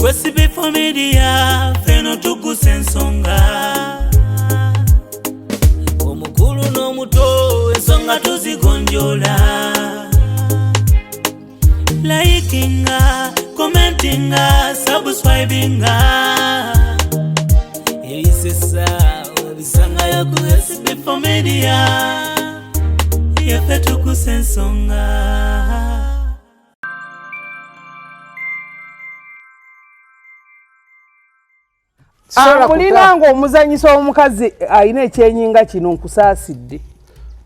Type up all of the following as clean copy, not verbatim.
Sb4 Media, Fina Tuggussa Enssonga. Omukulu n'omuto ensonga tuzigonjola. Likinga, commentinga, subscribinga. Ebisesa obisangayo ku Sb4 Media. Fina Tuggussa Enssonga. Mulinanga omuzanyisa omukazi ayina ekyenyinga kino nkusaasidde.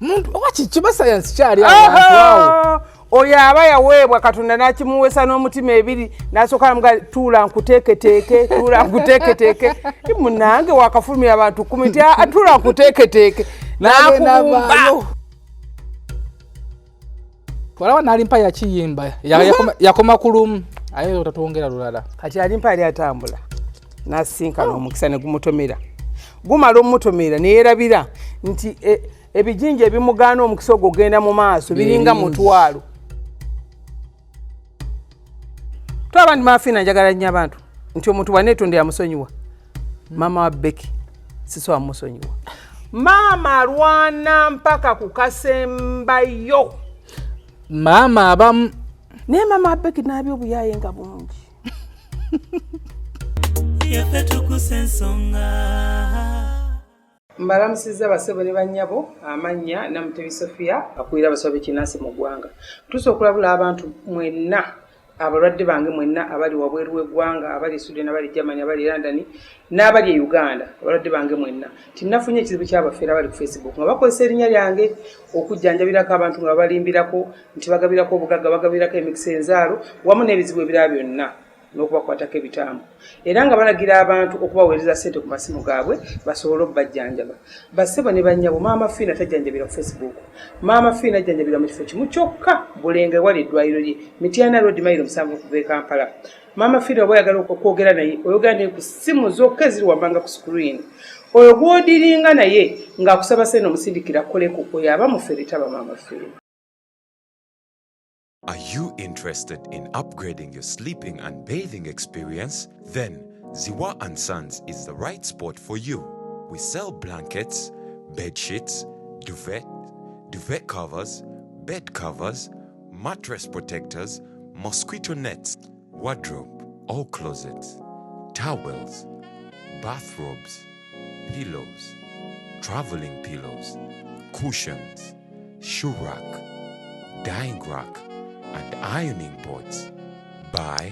Muntu wachi kiba science kyali abantu awo. Oyo aba yaweebwa Katonda n'akimuweesa n'omutima ebiri n'asooka namuga tuula nkuteeketeeke, tuula nkuteeketeeke. Munange wakafulumira abantu kumiti tuula nkuteeketeeke. N'akubumba. Walawa nalimpa yakiyimba. Yakoma kulumu. Aye otatwongera lulala. Kati alimpa ali atambula. Nasinkana omukisa ne gumutomera. Gumala omutomera ne yerabira nti ebijinja ebimugaana omukisa ogenda mu maaso biringa mutwalo. Twabandi mafina njagala nnyo abantu nti omuntu wanetonde yamusonyiwa. Maama wa Becky siso amusonyiwa. Maama alwana mpaka ku kasembayo. Maama abamu ne maama wa Becky nabyo buyaye nga bungi. Fina Tuggussa Enssonga. Mbalamusiza basebo ne bannyabo amanya Namutebi Sofia akwira abasobe kinasi mu ggwanga. Tusokulabula abantu mwenna abalwadde bange mwenna abali wabweru w'eggwanga abali Sweden abali Germany abali London n'abali Uganda abalwadde bange mwenna tinnafunye ekizibu ky'abafeera abali ku Facebook nga bakozesa erinnya lyange okujjanjabirako abantu nga balimbirako nti bagabirako obugagga bagabirako emikisa enzaalo wamu n'ebizibu ebirala byonna n'okubakwatako ebitambo era nga balagira abantu okubaweereza ssente ku masimu gaabwe basobole okubajjanjaba. Bassebo ne bannyabo Maama Fina tajjanjabira ku Facebook. Maama Fina ajjanjabira mu kifo kimu kyokka Bulenge wali eddwaliro lye Mityana Road Mailo 7 okuva e Kampala. Maama Fina oba oyagala okwogera naye oyogera naye ku ssimu zokka eziri wammanga ku screen. Oyo gw'odiringa naye ng'akusaba ssente omusindikira kukoleko oyo aba mufere taba Maama Fina. Are you interested in upgrading your sleeping and bathing experience? Then Ziwa & Sons is the right spot for you. We sell blankets, bed sheets, duvet covers, bed covers, mattress protectors, mosquito nets, wardrobe, all closets, towels, bathrobes, pillows, traveling pillows, cushions, shoe rack, dyeing rack, and ironing boards. Buy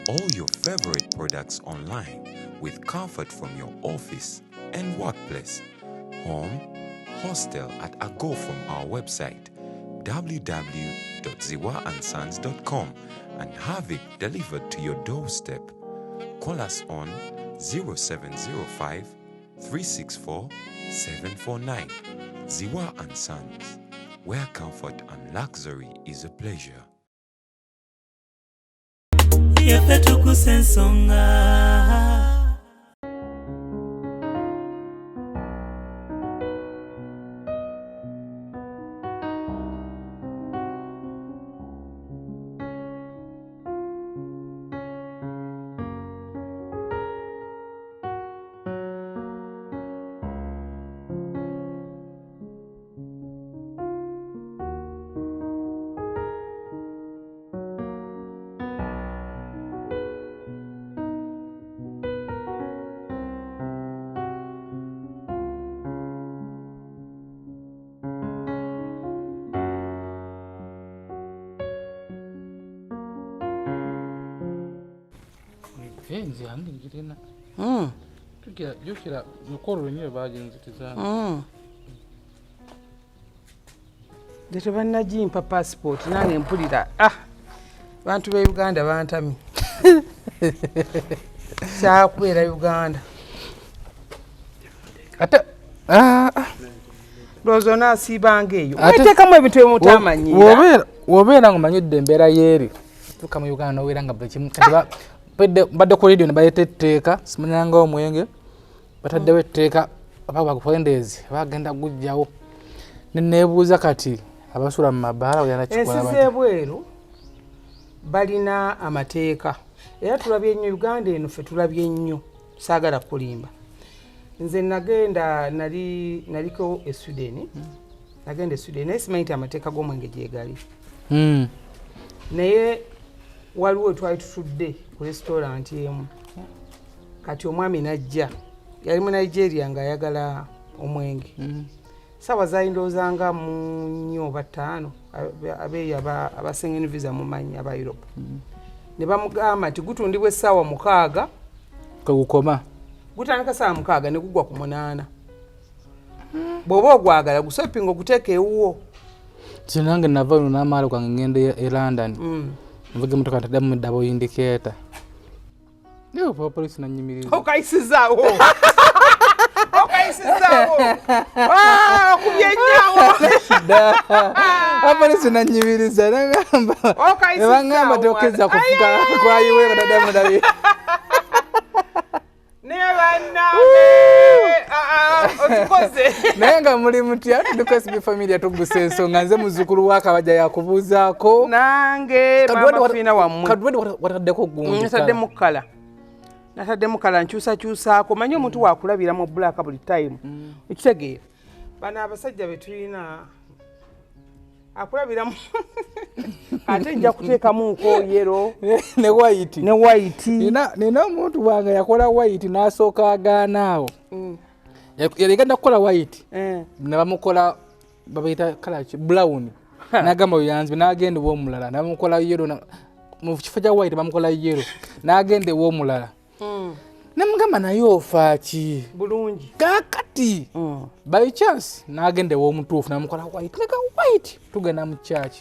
all your favorite products online with comfort from your office and workplace, home, hostel at a go from our website www.ziwaandsons.com and have it delivered to your doorstep. Call us on 0705 364 749. Ziwa & Sons, where comfort and luxury is a pleasure. Fina Tuggussa Enssonga. Nzi hamwe ngirina. Tukira mukoro nyewe bagenziza. Ndete bannajimpa passport nange mpulira bantu be Uganda bantami. Kyakwera Uganda. Ate Lozo nasiibanga eyo. Teekamu ebintu ebimutamanyira. Wobeera ng'omanyidde embeera yeeri. Tuka mu Uganda obeera nga buli kimu. Badde ku radio ne bayita etteeka simanyanga omwenge bataddewo etteeka abagwendezi bagenda gujjawo neneebuuza kati abasula mu mabaala oyana kikola ensi z'ebweru balina amateeka era tulabye nnyo Uganda eno ffe tulabye nnyo saagala kulimba nze nagenda naliko e Sweden nagenda e Sweden naye simanyi nti amateeka g'omwenge gyegali naye waliwo twali tutudde ku restaurant emu kati omwami najja yali mu Nigeria ng'ayagala omwenge sawa zaindozanga mu 4 oba 5 abeeyo abasengeni visa mumanyi aba Europe ne bamugamba nti gutundibwa essaawa 6 kagukoma gutandika saa 6 ne gugwa ku 8 bw'oba ogwagala gusopinga okuteeka ewuwo kinange nava luno n'amaalo gange ngenda e London nvuge motoka ntaddamu mu double indicator yo polisi nanyimiriza okayisizaawo kubyenyawo apolisi nanyimiriza nebangamba tokeza kufuka kwayiwe badadamu dabi otikoze naye nga muli mutya tuliko SB4 Media Tuggussa Enssonga nze muzzukulu wa Kabajja yakubuuzaako nange Maama Fina wammwe kadwedi wataddeko gundi nataddemu kala nkyusakyusaako manyi omuntu wakulabira mu bbulaaka buli time ekitegeera bano abasajja be tulina akulabiramu ate nja kuteekamuuko yero ne white nina omuntu wange yakola white n'asooka agaanaawo yaligenda kukola white ne bamukola babayita kalaki brown n'agamba oyanzibwe n'agenda ew'omulala ne bamukola yero mu kifo kya white bamukola yero n'agenda ew'omulala namugamba naye ofaaki bulungi kakati by chance n'agenda ew'omutuufu namukola white leka white tugenda mu church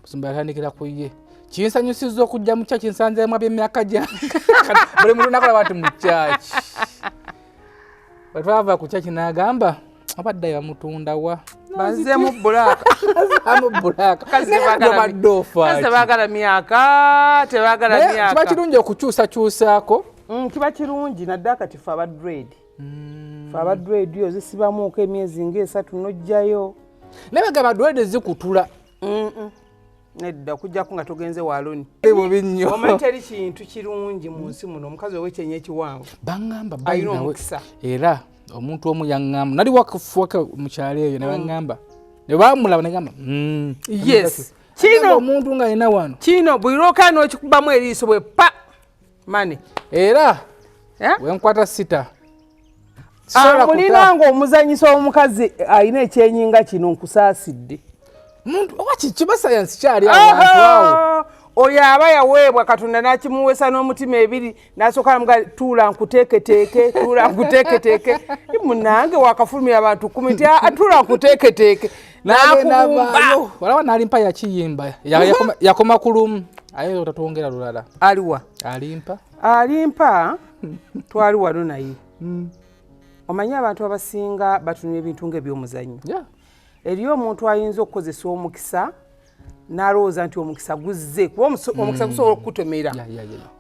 musumba yatandikira ku ye kinsanyusizza okujja mu church nsanzeemu ab'emyaka gyange buli muntu nakola bati mu church bwetwava ku church n'agamba abaddayo bamutunda wa banzeemu bbulaaka kabadde ofaaki tebagala myaka kiba kirungi okukyusakyusaako kiba kirungi naddala kati fe abadred ozisibamuuko emyezi nga3 n'ojjayo naye bagamba dred zikutula nedda okujjako nga togenze waloni bubi nnyo omanyi teri kintu kirungi mu nsi muno omukazi ow'ekyenya ekiwanvu baŋŋamba alina omukisa era omuntu omu yaŋŋamba nali wakufuwaka mu kyalo eyo ne baŋŋamba ne bamulaba negamba yes kino omuntu ng'alina wano kino buli lwokaa n'okikubamu eriiso bwe pa mane era wenkwata sita mulina ng'omuzanyisa omukazi alina ekyenyinga kino nkusaasidde muntu oba kiba sayansi kyali abantu awo oyo aba yaweebwa Katonda n'akimuweesa n'omutima ebiri n'asooka namugaa tuula nkuteeketeeke munange wakafulumira abantu 10 nti tuula nkuteeketeeke n'akubumba walaba n'alimpa yakiyimba yakoma ku lumu aye otatwongera lulala aliwa alimpa twali wano naye omanyi abantu abasinga batunula ebintu ng'ebyomuzannyo eriyo omuntu ayinza okukozesa omukisa n'alowooza nti omukisa guzze kuba omukisa gusobola okukutomera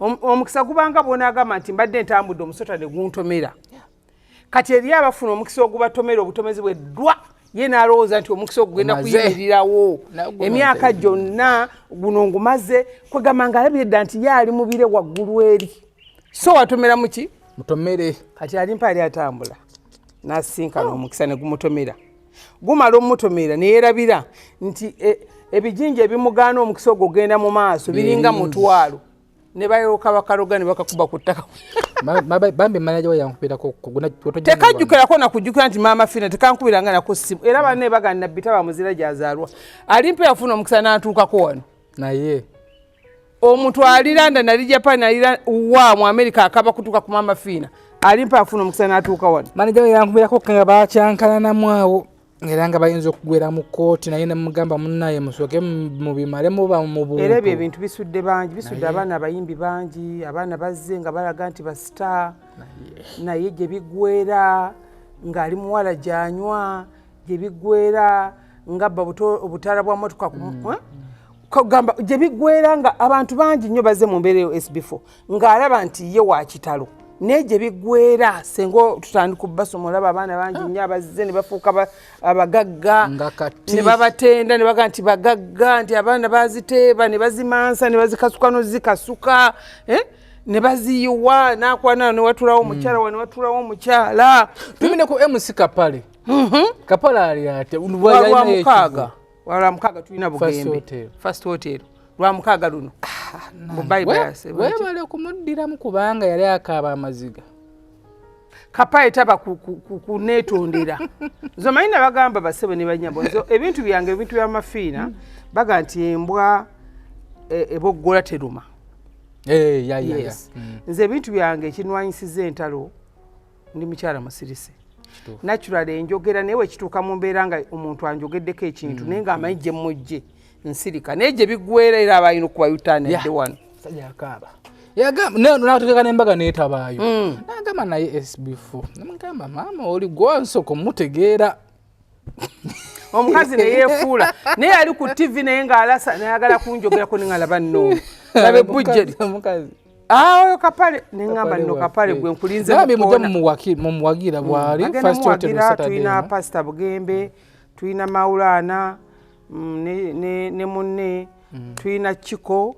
omukisa gubanga bw'onaagamba nti mbadde ntambudde omusota ne guntomera kati eriyo abafuna omukisa ogubatomera obutomezi bwe ddwa ye n'alowooza nti omukisa ogugenda kuyimirirawo emyaka gyonna guno ngumaze kwegamba ng'alabire dda nti ye ali mubire waggulu eri so watomera muki mutomere kati alimpa ali atambula n'asinkana omukisa ne gumutomera gumala omutomera ne yeerabira nti ebijinja ebimugaana omukisa ogwo ogenda mu maaso biringa mutwalo ne balyoka bakaloga ne bakakuba ku ttaka bambi manaja we yankubirako tekajjukirako nakujjukira nti Maama Fina tekankubiranga nako ssimu era banne bagana bita bamuzira gyazaalwa alimpa yafuna omukisa n'atuukako wano naye omuntu aliranda nali Japan alira wa mu America akaba kutuuka ku Maama Fina alimpa yafuna omukisa n'atuuka wano manaja we yankubirako nga bakyankalanamu awo era nga bayinza okugwera mu kooti naye nemugamba munnaye musooke mubimale muba mu buntu era ebyo ebintu bisudde bangi bisudde abaana abayimbi bangi abaana bazze nga balaga nti basita naye gye biggwera ng'ali muwala gyanywa gye biggwera ngabba obutaala bwa motoka kugamba gye biggwera nga abantu bangi nnyo bazze mu mbeera eyo SB4 ng'alaba nti ye wa kitalo neje bigwera sengo tutandika kubasomola abaana bangi nnyo abazze ne bafuuka abagagga ne babatenda ne baga nti bagagga nti abaana baziteeba ne bazimansa ne bazikasuka no zikasuka ne baziyiwa nakwana ne watulawo omukyala wa ne watulawo omukyala tumine ku MC Kapale Kapala ali ate lwa mukaaga tulina Bugembe First Hotel lwa mukaaga luno webale kumuddiramu kubanga yali akaaba amaziga Kapaye taba kunetondera zomanyi bagamba basebe ne banyabo nzo ebintu byange ebintu bya Mafiina baga nti embwa eboggola teruma nze ebintu byange ekinwanyisiza entalo ndi mukyala musirise naturally enjogera newe kituuka mu mbeera nga omuntu anjogeddeko ekintu naye nga amanyi gye mujje nsirika naye gye bigwera era abayina okubayutaanadde wano sajakaaba natuteka nembaga netabaayo nagamba naye SB4 namugamba maama oli gwonsoko mutegeera omukazi neyefuula naye ali ku TV naye ng'alasa nayagala kunjogerako nengalaba nno labe bujjeri oyo Kapale neŋŋamba nno Kapale gwe nkulinze mumuwagira bwali First Hotel Saturday tulina Pastor Bugembe tulina Maulana ne munne tulina Chiko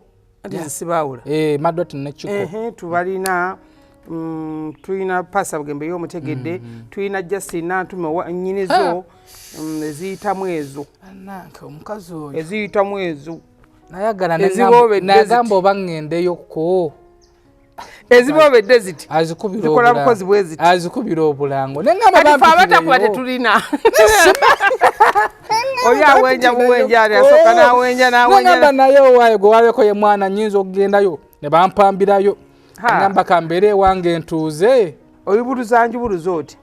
Sibawula Madot ne Chiko tubalina tulina Pastor Bugembe y'omutegedde tulina Justin Nantume nnyinizo eziyitamu ezo omukazi oyo eziyitamu ezo nayagala nagamba oba ŋŋendeyoko ezibobedde ziti zikola bukozi bweziti azikubira obulango abatakuba tetulina oli awenja buwenja ali asoka nawenja nagamba naye owaayo gwe wabeko ye mwana nyinza okugendayo ne bampambirayo ngamba kambeere ewange ntuuze oli buluzanjubuluza oti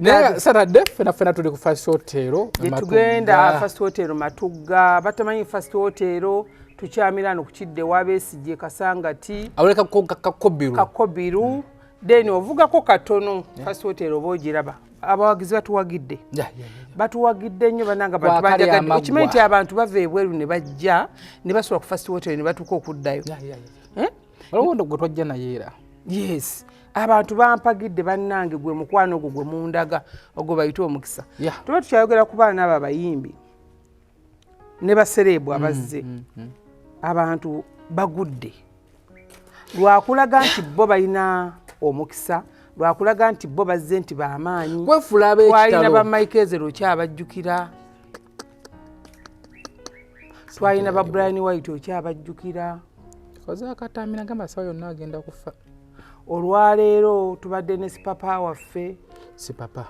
naye Saturday fena tuli ku First Hotel tugenda First Hotel Matugga batamanyi First Hotel tukyamira kukidde wabeesijje kasangati awuleka kakobiru then ovugako katono First Hotel oba ogiraba abawagizi batuwagidde batuwagidde nnyo bananga batubanjagadde okimanyi nti abantu bava ebweru ne bajja ne basula ku First Hotel ne batuuka okuddayo olowondo gwe twajja naye era yes abantu bampagidde bannange gwe mukwano ogwo gwe mundaga ogwo bayita omukisa tuba tukyayogera ku baana abo abayimbi ne basereebu abazze abantu bagudde lwakulaga nti bo balina omukisa lwakulaga nti bo bazze nti bamaanyi twalina bamayikezero okyabajjukira twalina ba Brian White okyabajjukira kozakatamina gamba sawa yonna agenda kufa olwaleero tubadde ne sipapa waffe sipapa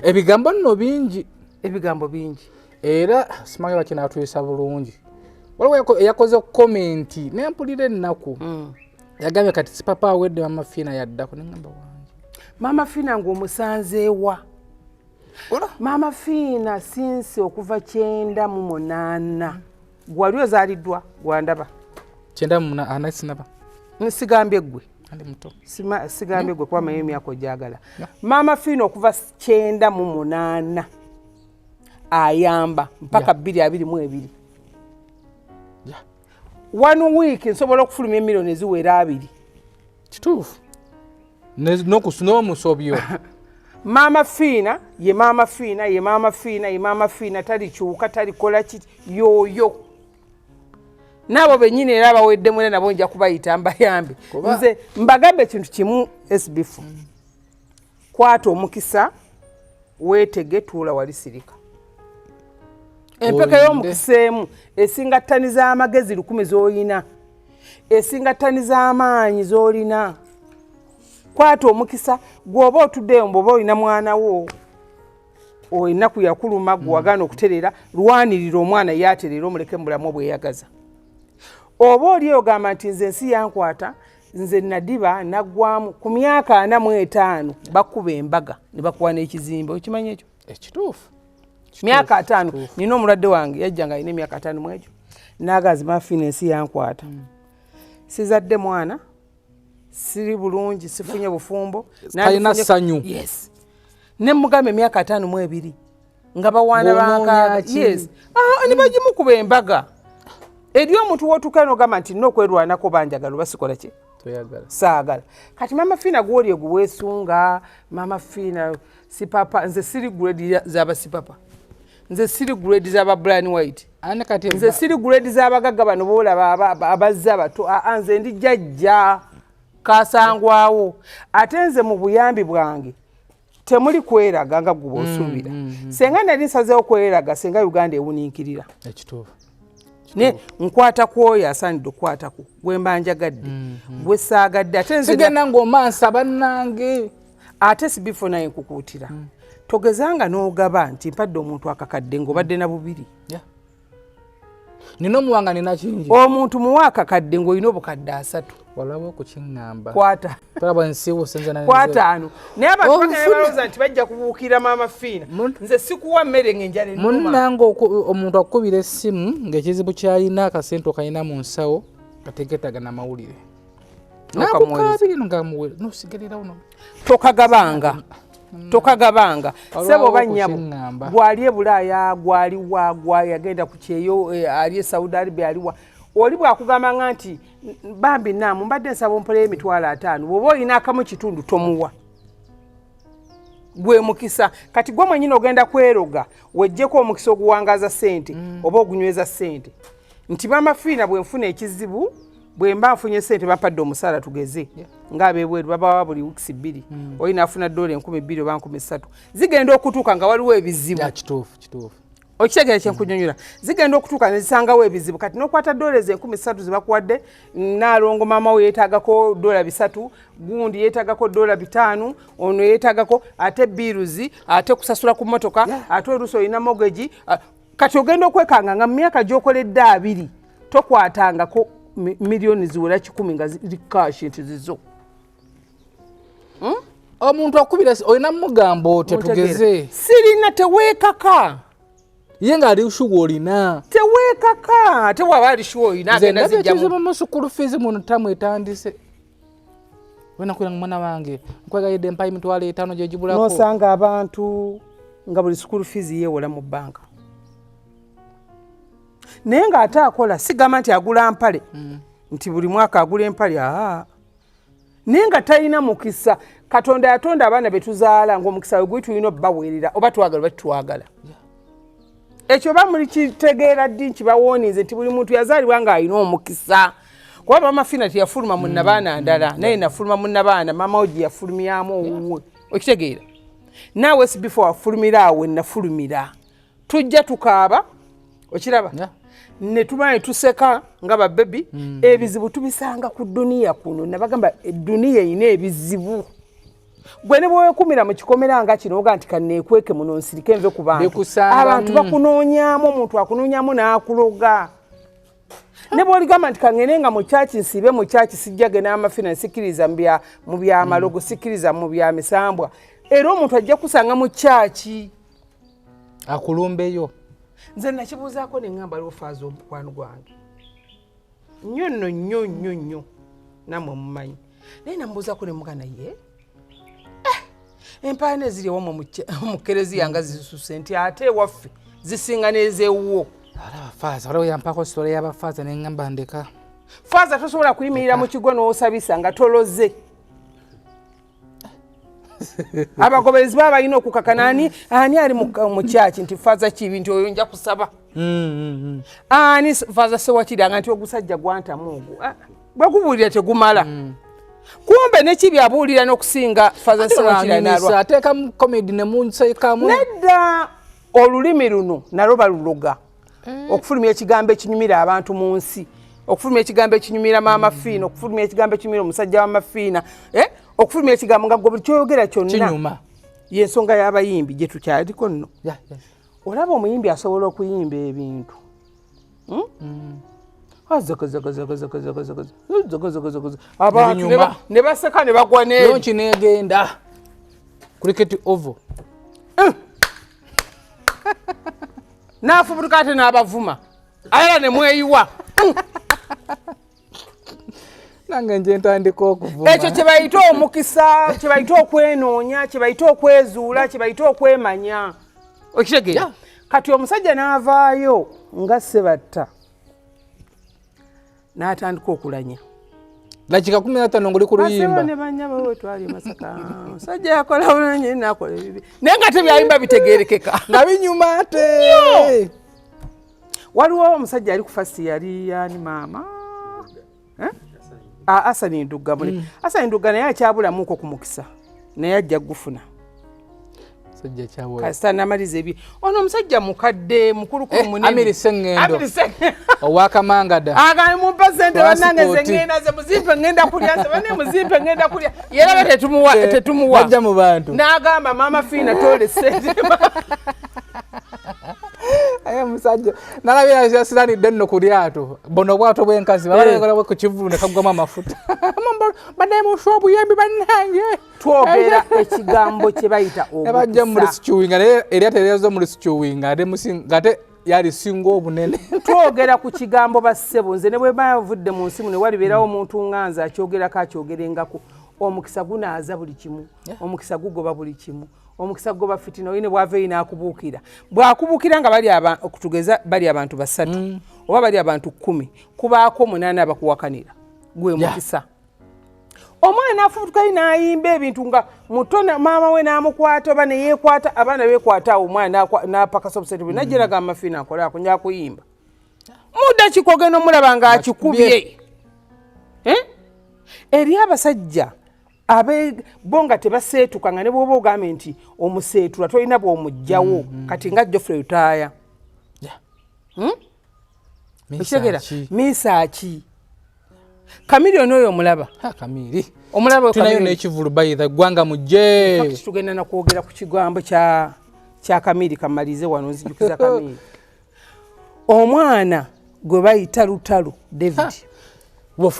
ebigambo nno bingi era simanyi bakinatuyisa bulungi waliwo eyakoze komenti nempulira ennaku yagambye kati sipapa awedde Maama Fina yaddako neŋŋamba wange Maama Fina ng'omusanzeewa Maama Fina sinsi okuva 98 gwali ozaaliddwa gwandaba 98 sinaba nsigambye ggwe andi muto sigambye ggwe kwamayo emyaka ogyagala Maama Fina okuva 98 ayamba mpaka 2022 one week nsobola okufulumya emiliyoni eziwera 2 kituufu n'omusobyo Maama Fina ye Maama Fina ye Maama Fina ye Maama Fina talikyuka talikola kiti yoyo nabo bennyini era abaweddemu era nabo nja kubayita mbayambe nze mbagambe ekintu kimu SB4 kwata omukisa weetege tuula wali sirika empeka y'omukisa emu esinga ttani z'amagezi 10 z'olina esinga ttani z'amaanyi z'olina kwata omukisa gw'oba otuddeyo mbwoba olina mwana wo ennaku yakuluma gwewagaana okuterera lwanirira omwana yaterera omuleke mu bulamu obweyagaza oba oli ogamba nti nze ensi yankwata nze nadiba naggwamu ku myaka 45 bakuba embaga ne bakuwa n'ekizimbe okimanyi ekyo ekituufu myaka 5 nina omulwadde wange yajja nga alina emyaka 5 mu ekyo n'agaazi Maama Fina ensi yankwata sizadde mwana siri bulungi sifunye bufumbo alina ssanyu yes ne mugamba emyaka 5 mu 2 nga bawaana banka yes ne bagimukuba embaga eri omuntu wotuuka n'ogamba nti nina okwerwanako banjagala oba sikola ki saagala kati Maama Fina gw'oli guweesunga Maama Fina sipapa nze siri grade z'aba sipapa nze siri grade z'aba Brian White nze siri grade z'abagagga bano boolaba abazze abato nze ndi jjajja kaasangwawo ate nze mu buyambi bwange temuli kweraga nga gwe osuubira senga nali nsazeewo kweraga senga Uganda ewuniikirira ekituufu ne nkwata kwoyo asaanidde okukwatako gwe mba njagadde gwe saagadde ate nze sigenda ng'omansa bannange ate SB4 naye nkukuutira togezanga n'ogaba nti mpadde omuntu akakadde ng'obadde na bubiri nina omuwanga nina kingi omuntu muwa akakadde ng'olina obukadde 3 walaba okukiŋŋamba kwata talaba nsiibusenza kwataano naye abantu balowooza nti bajja kubuukira Maama Fina nze sikuwa mmere ng'enjala ennuma munnange omuntu akukubira essimu ng'ekizibu kyalina akasente okalina mu nsawo kategeetaga n'amawulire nakukaabiri ngamuwere nosigalira uno tokagabanga sebo banyabo gwali ebulaaya gwaliwa gwayagenda ku kyeyo ali e Saudi Arabia aliwa oli bwakugamba nga nti bambi naamu mbadde nsaba ompoleyo emitwalo 5 bw'oba olina akamu kitundu tomuwa gwe mukisa kati gwe mwenyini ogenda kweroga wejjeko omukisa oguwangaza ssente oba ogunyweza ssente nti Maama Fina bwe nfuna ekizibu bwe mba nfunye ssente bampadde omusaala tugeze ng'abebweru babawa buli weeks 2 oli naafuna $2,000 oba 3,000 zigenda okutuuka nga waliwo ebizibu kituufu okitegeera kyenkunyonyola zigenda okutuuka ne zisangawo ebizibu kati n'okwata $3,000 zibakuwadde naalongo maama we yeetaagako $300 gundi yeetaagako $5 ono yeetaagako ate biruzi ate kusasula ku mmotoka ate oluusi olina mogeji kati ogenda okwekanga nga mu myaka gy'okoledde 2 tokwatangako miliyoni ziwera 10 nga ziri kashi nti zizo omuntu akubira olina mugamba otyo tugeze sirina teweekaka ye ng'ali shuwa olina teweekaka ate waba ali shuwa olina agenda zijjamu mu sukulu fees muno tamu etandise wena kwira mwana wange nkwegayidde empayi mitwalo 5 gye gibulako n'osanga abantu nga buli sukulu fees yeewola mu bbanka naye ng'ate akola sigamba nti agula mpale nti buli mwaka agula empale naye nga talina mukisa Katonda yatonda abaana be tuzaala ng'omukisa we tulina obbaweerera oba twagala oba tetwagala ekyo bamuli kitegeera ddi nkibawoonize nti buli muntu yazaalibwa ng'alina omukisa kuba Maama Fina teyafuluma mu nnabaana ndala naye nafuluma mu nnabaana maama we gye yafulumyamu owuwe okitegeera naawe SB4 wafulumira awe nafulumira tujja tukaaba okiraba ne tumanye tuseka nga babebi ebizibu tubisanga ku duniya kuno nabagamba eduniya erina ebizibu gwe ne bwewekumira mu kikomera nga kino oga nti kanneekweke muno nsirike nve ku bantu abantu bakunoonyaamu omuntu akunoonyaamu n'akuloga ne bw'oligamba nti kangene nga mu kyaki nsiibe mu kyaki sijjage n'Maama Fina nsikiriza mu byamalogo sikiriza mu bya misambwa era omuntu ajja kusanga mu kyaki akulumbeyo nze nakibuuzaako ne ngamba lwofaaza omukwano gwange nnyo namwe mumanyi naye namubuuzaako ne mugana ye empaana eziri ewamu mu kereziya nga zisuse nti ate ewaffe zisinga n'ezeewuwo faaza waliwo yampako sitole y'abafaaza ne ngamba ndeka faaza tosobola kuyimirira mu kigo n'osabisa nga toloze abagoberezi baba balina okukakana ani ali mu kyaki nti faaza kibi nti oyo nja kusaba ani faaza sewakiranga nti ogusajja gwantamu ogwo bwegubuulira tegumala kumbe nekibi abuulira n'okusinga faaza sewakiranga ateekamu komedi ne munseekamu nedda olulimi luno nalwo baluloga okufulumya ekigambo ekinyumira abantu mu nsi okufulumya ekigambo ekinyumira Maama Fina okufulumya ekigambo ekinyumira omusajja wa Mafina okufulumya ekigambo nga gwe buli kyoyogera kyonna y'ensonga y'abayimbi gye tukyaliko nno olaba omuyimbi asobola okuyimba ebintu abantu ne baseka ne bagwa nonki negenda cricket ovo n'afubutuka ate n'abavuma ayala ne mweyiwa nange nje ntandika okuvuma ekyo kye bayita omukisa kye bayita okwenoonya kye bayita okwezuula kye bayita okwemanya okitegeera kati omusajja n'avaayo nga Sebatta n'atandika okulanya dakika 15 ngoli ku luyimba ne bannyabo we twali Masaka sajja yakola bulungi nakola bibi naye nga tebyayimba bitegeerekeka nga binyuma ate waliwo omusajja ali ku fasi yali yani maama Asani Ndugga muli Asani Ndugga naye akyabulamuko ku mukisa naye ajja gufuna sajja kyawo kasita namaliza ebi ono omusajja mukadde mukulu ku munene Amiri Sengendo owakamangada agani mu pasente banange zengenda ze muzimpe ngenda kulya ze bane muzimpe ngenda kulya yera tetumuwa ajja mu bantu n'agamba Maama Fina tole sente aya musajja nalabira yasirani denno kulyato bono bwato bwenkazi babalekala ku kivulu ne kagwama amafuta bade mu shopu yembi banange twogera ekigambo kye bayita ebajja mu stewing eri aterezo mu stewing ate musingate yali singo obunene twogera ku kigambo bassebo nze ne bwe bavudde mu nsimu ne waliberawo omuntu nganza akyogerako akyogerengako omukisa gunaaza buli kimu omukisa gugoba buli kimu omukisa goba fitina oyine bwave ina akubuukira bwakubuukira nga bali okutugeza bali abantu basatu oba bali abantu 10 kubaako 8 abakuwakanira gwe mukisa omwana afutuka inayimba ebintu nga mutona maama we namukwata oba ne yeekwata abaana beekwata omwana napakasa obusetu bwe najjeraga Amafina akola akunja kuyimba muda kikogeno mulaba nga akikubye eri abasajja bonga tebaseetuka nga ne bwoba ogambe nti omuseetula tolina bw'omugjawo kati nga Geoffrey Utaya ekitegeera Misaaki Kamilioni oyo omulaba Kamili omulaba tunayo n'ekivulu bayitha gwanga mujje tugenda nakwogera ku kigambo kya Kamili kamalize wano nzijukiza Kamili omwana gwe bayita Lutalu David wa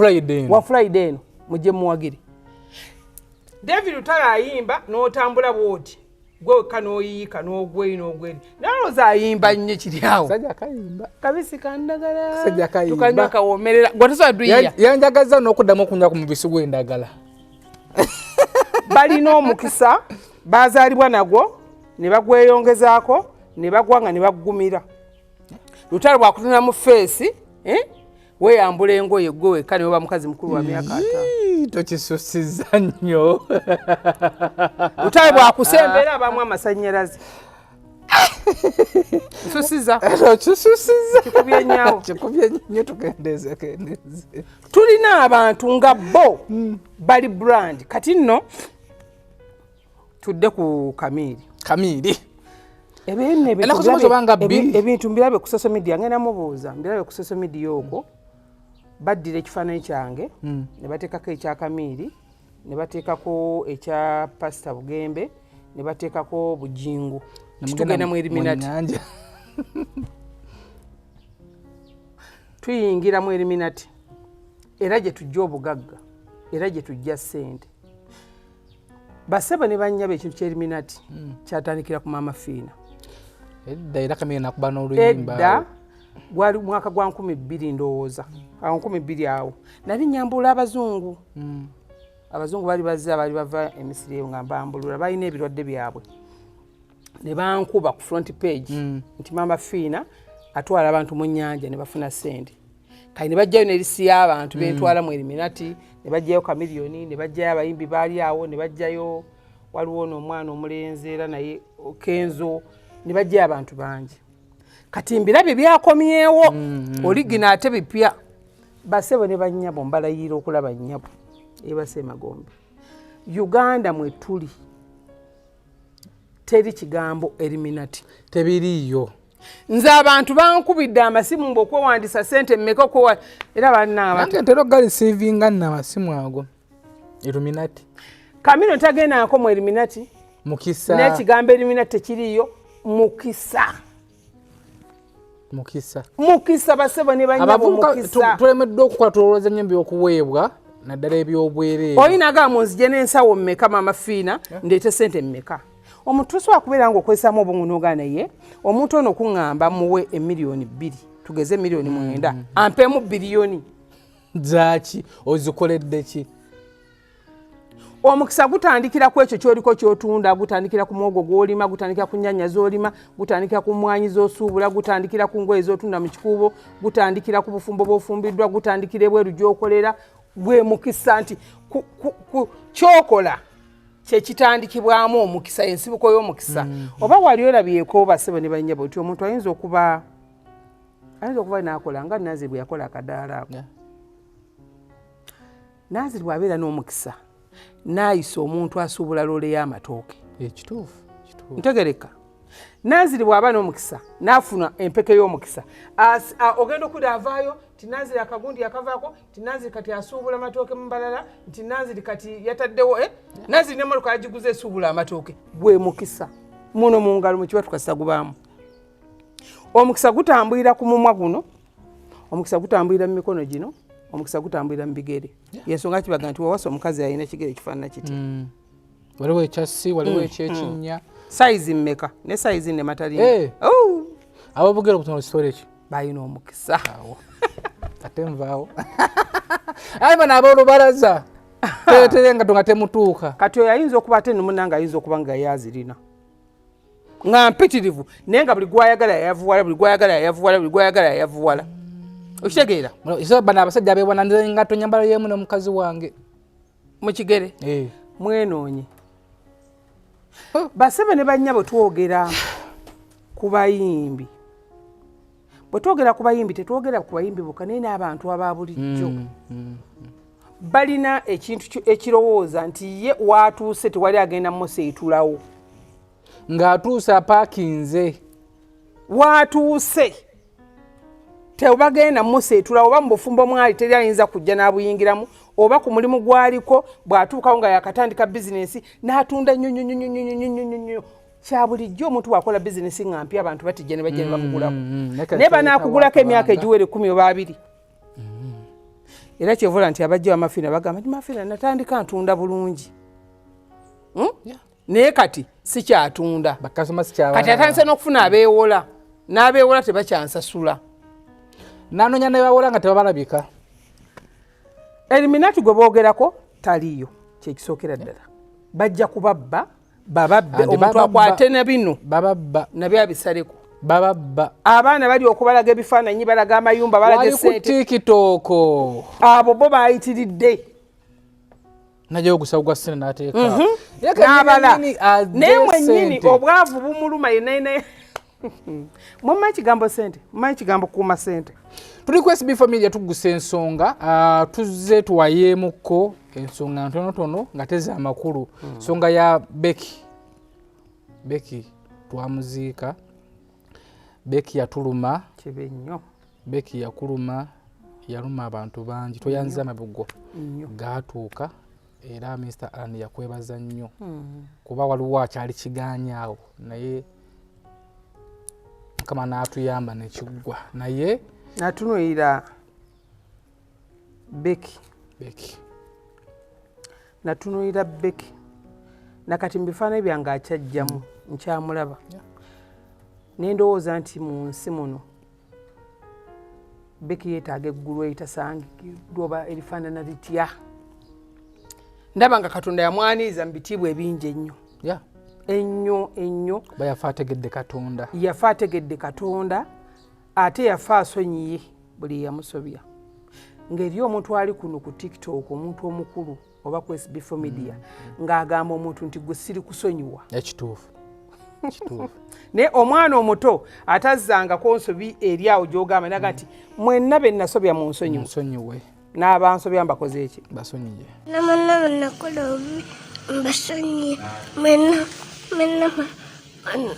Friday eno mujje muwagire David Lutalu ayimba n'otambula bwoti gwe kanoyiika n'ogweyi n'ogweri naloza ayimba nnyo kiri awo sajja kayimba kabisi kandagala sajja kayimba tukanywa kawomerera gwatasobola duyiya yanjagaza n'okuddamu okunywa ku mubisi gw'endagala balina omukisa bazaalibwa nagwo ne bagweyongezaako ne bagwanga ne baggumira Lutalu bwakutunula mu feesi weeyambula engoye gwe wekka ne weba mukazi mukulu wa myaka 5 tokisusiza nnyo Lutalu bwakusembera abamu amasannyalaze nsusiza kikubye nnyo tukendeze tulina abantu nga bo bali brand kati nno tudde ku Kamili ebintu mbirabe ku social media ngenda mubuuza mbirabe ku social media okwo baddira ekifaananyi kyange ne bateekako ekya Kamili ne bateekako ekya Pastor Bugembe ne bateekako Bujingu tugenda mu Eliminati tuyingira mu Eliminati era gye tujja obugagga era gye tujja ssente baseba ne bannyaba ekintu kya Eliminati kyatandikira ku Maama Fina era Kamili nakuba n'oluyimba edda gwali mwaka gwa 2000 ndowooza 2000 awo nali nyambula abazungu bali bazza bali bava emisiri nga mbambulula balina ebirwadde byabwe ne bankuba ku front page nti Maama Fina atwala abantu mu nnyanja ne bafuna ssente kali ne bajjayo ne lisi y'abantu bentwala mu Eliminati ne bajjayo Kamilioni ne bajjayo abayimbi baali awo ne bajjayo waliwo n'omwana omulenzi era naye Kenzo ne bajjayo abantu bangi kati mbirabye byakomyewo oligina ate bipya basebo ne bannyabo mbalayira okulaba nnyabo ebase Magombe Uganda mwe tuli teri kigambo Eliminati tebiriyo nze abantu bankubidde amasimu mb'okwewandisa ssente mmeka okwewa era bannaba ntero gali savinga n'amasimu ago Eliminati Kamili tagendako mu Eliminati mukisa n'ekigambo Eliminati tekiriyo mukisa basebo ne banyabo mukisa tulemeddwa okukwata olwazanyo ebyokuweebwa naddala ebyobwereere oyinaga munzije n'ensawo mmeka Maama Fina ndeete ssente mmeka omuntu tosobola kubeera nga okwesaamu obungunuugana ye omuntu ono kuŋŋamba muwe $2,000,000 tugeze $9,000,000 ampeemu $1 billion zaki ozikoledde ki omukisa gutandikira ku ekyo kyoliko kyotunda, gutandikira ku mwogo gwolima, gutandikira ku nnyaanya z'olima, gutandikira ku mmwanyi z'osuubula, gutandikira ku ngoye z'otunda mu kikuubo, gutandikira ku bufumbo bw'ofumbiddwa, gutandikira ebweru gy'okolera. Gwe mukisa nti kyokola kyekitandikibwamu omukisa, ensibuko y'omukisa. Oba wali olabyeko basebo ne bannyabo nti omuntu ayinza okuba n'akola nga Naaziri bwe yakola akadaala ako. Naaziri bw'abeera n'omukisa n'ayisa omuntu asuubula loole y'amatooke. Ekituufu. Ntegereka. Naaziri bw'aba n'omukisa n'afuna empeke y'omukisa, ogenda okuda avaayo nti Naaziri akagundi yakavaako, nti Naaziri kati asuubula amatooke mu mbalala, nti Naaziri kati yataddewo Naaziri n'emmotoka yagiguze esuubula amatooke. Gwe mukisa muno mu ngalo mu kibatu kasita gubaamu. Omukisa gutambulira ku mumwa guno, omukisa gutambulira mu mikono gino, omukisa gutambulira mu bigere. Y'ensonga kibaga nti wawasa omukazi alina ekigere ekifaanana kiti. Waliwo ekyassi, waliwo ekyekinnya. Sayizi mmeka ne sayizi ne matalini. Ababugere obutono kisitole ki? Balina omukisa. Ate nvaawo. Ayi bano ab'olubalaza tereterenga tonga temutuuka. Kati oyo ayinza okuba ate n'omunnanga ayinza okuba nga yazirina. Nga mpitirivu naye nga buli gwayagala yayavuwala, buli gwayagala yayavuwala, buli gwayagala yayavuwala. Okitegeera? Iso bano abasajja abeewananira engatto nyambala y'emu n'omukazi wange mu kigere. Mwenoonye. Basebe ne bannyabo twogera ku bayimbi. Bwe twogera ku bayimbi tetwogera ku bayimbi bokka naye n'abantu aba bulijjo. Balina ekintu ekirowooza nti ye waatuuse tewali agenda museetulawo. Ng'atuuse apaakinze. Waatuuse tebagenda museetulawo, oba mu bufumbo mwali teri ayinza kujja n'abuyingiramu, oba ku mulimu gwaliko bw'atuukawo nga yakatandika bizinesi n'atunda nnyo. Kya bulijjo omuntu wakola bizinesi nga mpya abantu batijja ne bajja ne bamugulako. Naye banaakugulako emyaka egiwere 10 oba 20. Era kyevola nti abajja Mafina bagamba nti Mafina natandika ntunda bulungi. Naye kati si kyatunda. Kati atandise n'okufuna abeewola. N'abeewola tebakyansasula. N'anoonya ne bawola nga tebabalabika. Eliminati gwe boogerako taliyo kyekisookera ddala. Bajja kubabba, bababbe, omuntu akwate na bino bababba nabyo abisaleko. Bababba. Abaana bali okubalaga ebifaananyi, balaga amayumba, balaga essente. Wali ku tikitooko. Abo bo bayitiridde. Najja ogusaba gwa ssente n'ateeka. N'abala. Naye mwennyini obwavu bumuluma yennaye. Mumanyi ekigambo ssente, mumanyi ekigambo kuuma ssente. Tuli ku SB4 Media Tuggussa Enssonga, tuzze tuwayeemuko ensonga ntonotono nga teze amakulu. Nsonga ya Becky twamuziika. Becky yatuluma. Kibe nnyo. Becky yakuluma, yaluma abantu bangi. Toyanziza amabugo gaatuuka era Mr. Anne yakwebaza nnyo. Kuba waliwo akyali kigaanyaawo naye Mukama n'atuyamba ne kiggwa. Naye natunuulira Becky. Natunuulira Becky. Nakati mu bifaananyi byange akyajjamu nkyamulaba. Ne ndowooza nti mu nsi muno Becky yeetaaga eggulu eritasangibwa oba erifaanana litya. Ndaba nga Katonda yamwaniriza mu bitiibwa ebingi ennyo. Ennyo. Yafa ategedde Katonda. Yafa ategedde Katonda ate yafa asonyiye buli yamusobya. Ng'eri omuntu ali kuno ku TikTok, omuntu omukulu oba ku SB4 Media ng'agamba omuntu nti gwe siri kusonyiwa. Ekituufu. Naye omwana omuto atazzangako nsobi eri awo gy'ogamba naga nti mwenna be nasobya mu nsonyiwe. N'abansobya mbakoze eki? Basonyiye. Namana nakola obi mbasonyiye. Mwenna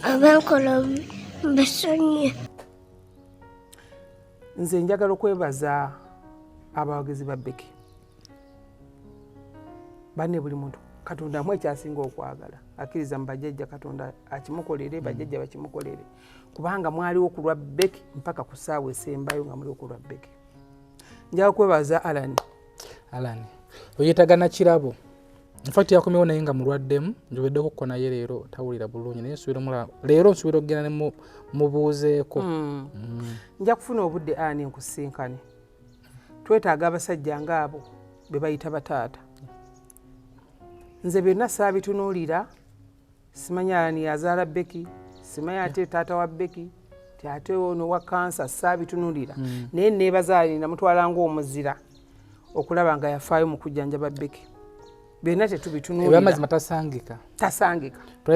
abankola obi mbasonyiye. Nze njagala okwebaza abawagizi ba Becky. Banne buli muntu Katonda mwe kyasinga okwagala. Akkiriza mu bajjajja Katonda akimukolere, bajjajja bakimukolere. Kubanga mwaliwo ku lwa Becky mpaka ku ssaawa esembayo nga muli ku lwa Becky. Njagala kwebaza Alani. Oyetagana kirabo. Infact yakomewo naye nga mulwaddemu, njogeddeko ko naye leero tawulira bulungi naye leero nsuubira okugenda ne mubuuzeeko. Nja kufuna obudde ani nkusinkane. Twetaaga abasajja ng'abo be bayita bataata. nze byonna saabitunuulira simanya Alani yazaala Becky simanya ate taata wa Becky ate ono wa kansa saabitunuulira naye neebaza Alani namutwala ng'omuzira okulaba nga yafaayo mu kujjanjaba Becky byonna tetubitunuulira amazima tasangika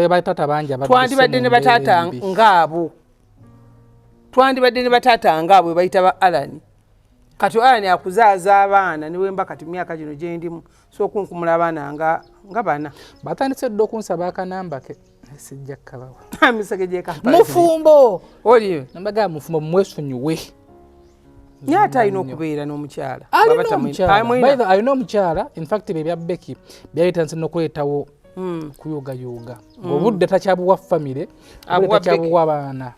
batata bangi twandibadde ne bataata ngaabo bwe bayita ba Alani kati Alani akuzaaza abaana niwe mba kati myaka gino gye ndimu so okunkumula abaana nga bana batandise dde okunsaba akanamba ke sijja kukabawa misege gye kampala mufumbo oliyo nambaga mufumbo mwesonyiwe nyata alina okubeera n'omukyala alina omukyala in fact bye bya Becky byayitanse n'okuleetawo kuyugayuga obudde takyabuwa famire takyabuwa abaana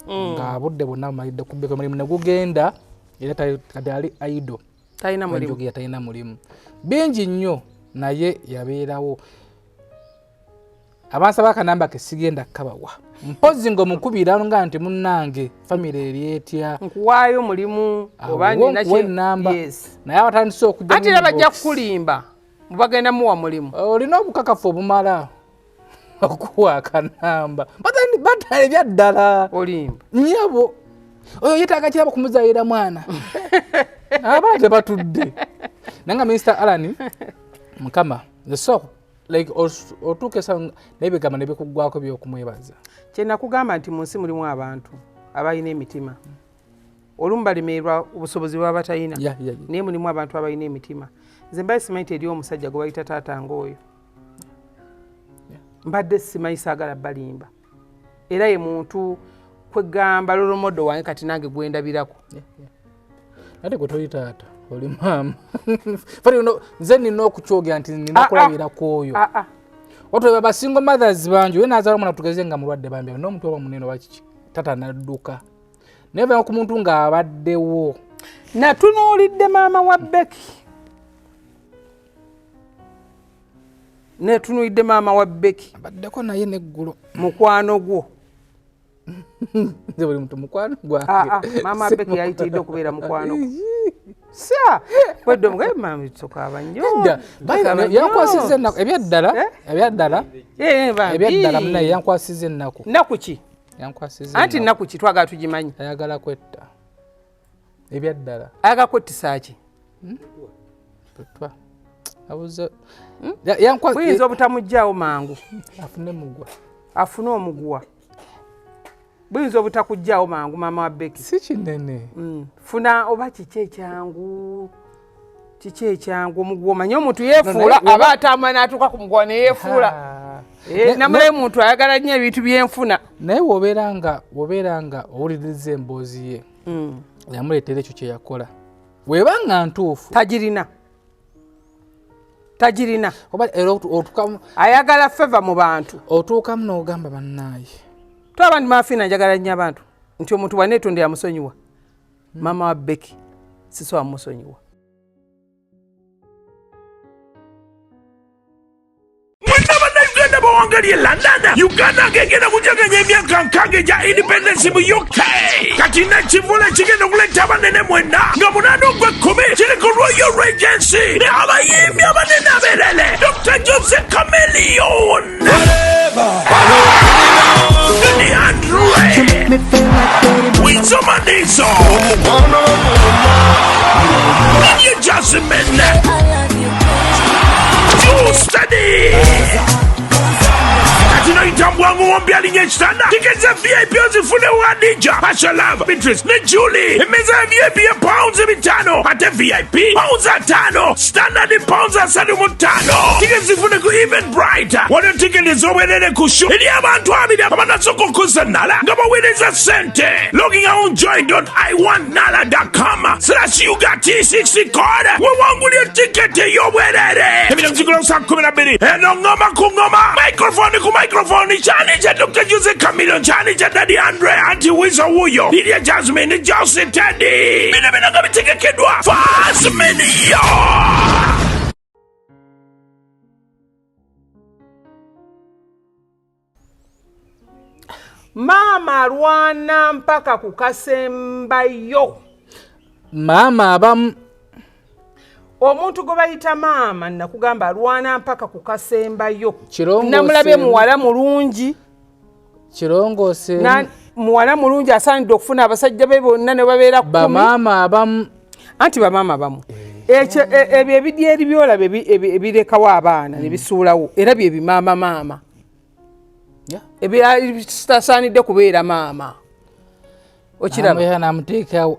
nga budde bonna bumalidde ku Becky omulimu ne gugenda era kati ali aido talina mulimu bingi nnyo naye yabeerawo abansaba akanamba ke sigenda kukabawa mpozi ng'omukubira nga nti munnange famire eri etya nkuwaayo mulimu oba namba naye abatandise okujja ate era bajja kukulimba mubagenda muwa mulimu olina obukakafu obumala okuwa akanamba batale ebyaddala olimba nnyabo oyo yetaaga kiraba kumuzaayira mwana abaana tebatudde nanga Mr. Alani mukama nzeso like otuukesa n'ebigamba nebikuggwako by'okumwebaza kye nakugamba nti mu nsi mulimu abantu abalina emitima olumu balemerwa obusobozi bwa batalina naye mulimu abantu abalina emitima nze mbadde simanyi nti eri omusajja gwe bayita taata ng'oyo mbadde simanyi saagala balimba era ye muntu kwegamba lolomodo wange kati nange gwendabirako ate gwe toli taata oli maama nze nina okukyogera nti nina kulabirako oyo otweba basingo mothers bangi we nazaala omwana tugeze nga mulwadde bambi n'omuntu oba munene wakiki tata nadduka naye vanga ku muntu ng'abaddewo natunuulidde maama wa Becky netunuulidde maama wa Becky abaddeko naye neggulu mukwano gwo nze buli muntu mukwano gwange maama wa Becky yayitiridde okubeera mukwano gwo sa wedde mugaye maama tusokaba nnyo yankwasiza ennaku ebyaddala munaye yankwasiza ennaku ki anti nnaku ki twagala tugimanyi ayagala kwetta ebyaddala ayagala kwettisa ki buyinza obutamugjawo mangu afune omuguwa buyinza obutakugjawo mangu maama wa Becky si kinene funa oba kiki ekyangu omuguwa omanye omuntu yeefuula aba atambula n'atuuka ku muguwa neyeefuula namulayo muntu ayagala nnyo ebintu byenfuna naye wobeera nga owuliriza emboozi ye yamuleetera ekyo kye yakola weba nga ntuufu tagirina ayagala feva mu bantu otuukamu n'ogamba bannaaye twaba ndi Fina njagala nnyo abantu nti omuntu bwaneetonda yamusonyiwa maama wa Becky sisobola musonyiwa Uganda bawangaliye London Uganda ngegenda kujaganya emyaka nkaaga egya independence mu UK kati nakivula kigenda kuleta abanene mwenda nga munaana ogw'ekkumi kiri ku Royal Regency ne abayimbi abanene abeerere Dr. Jose Chameleon Gani Andre Wizo Manizo Nanye Jasmine Joe Steady Katino itambwangu wombi alinye ekitanda tiketi VIP ozifune wa Dija Pasha Love Beatrice ne Julie emeza ya VIP ya pounds 5 ate VIP pounds 5 standard pounds 35 tiketi zifune ku Even Brighter wano tiketi zobwerere ku show ili abantu abiri abanasoko kusanala nga baweereza sente logging on joy.iwanala.com/UGT60 code wewangulye tiketi ey'obwerere ebiro nzigula saa 12 eno ngoma ku ngoma microphone ku microphone chani cha Dr. Jose Chameleon chani cha Daddy Andre anti Wizo Wuyo Lydia Jasmine Jose Teddy mina ngabitegekedwa Fast Media maama alwana mpaka ku kasembayo maama abamu omuntu gwe bayita maama nakugamba alwana mpaka ku kasembayo Kirongose namulabe muwala mulungi kirongose muwala mulungi asaanidde okufuna abasajja be bonna ne babeera 10 bamaama abamu anti bamaama abamu ekyo ebyo ebidyeri byolaba ebirekawo abaana ne bisuulawo era bye bimaama maama ebitasaanidde kubeera maama okiraba namuteekawo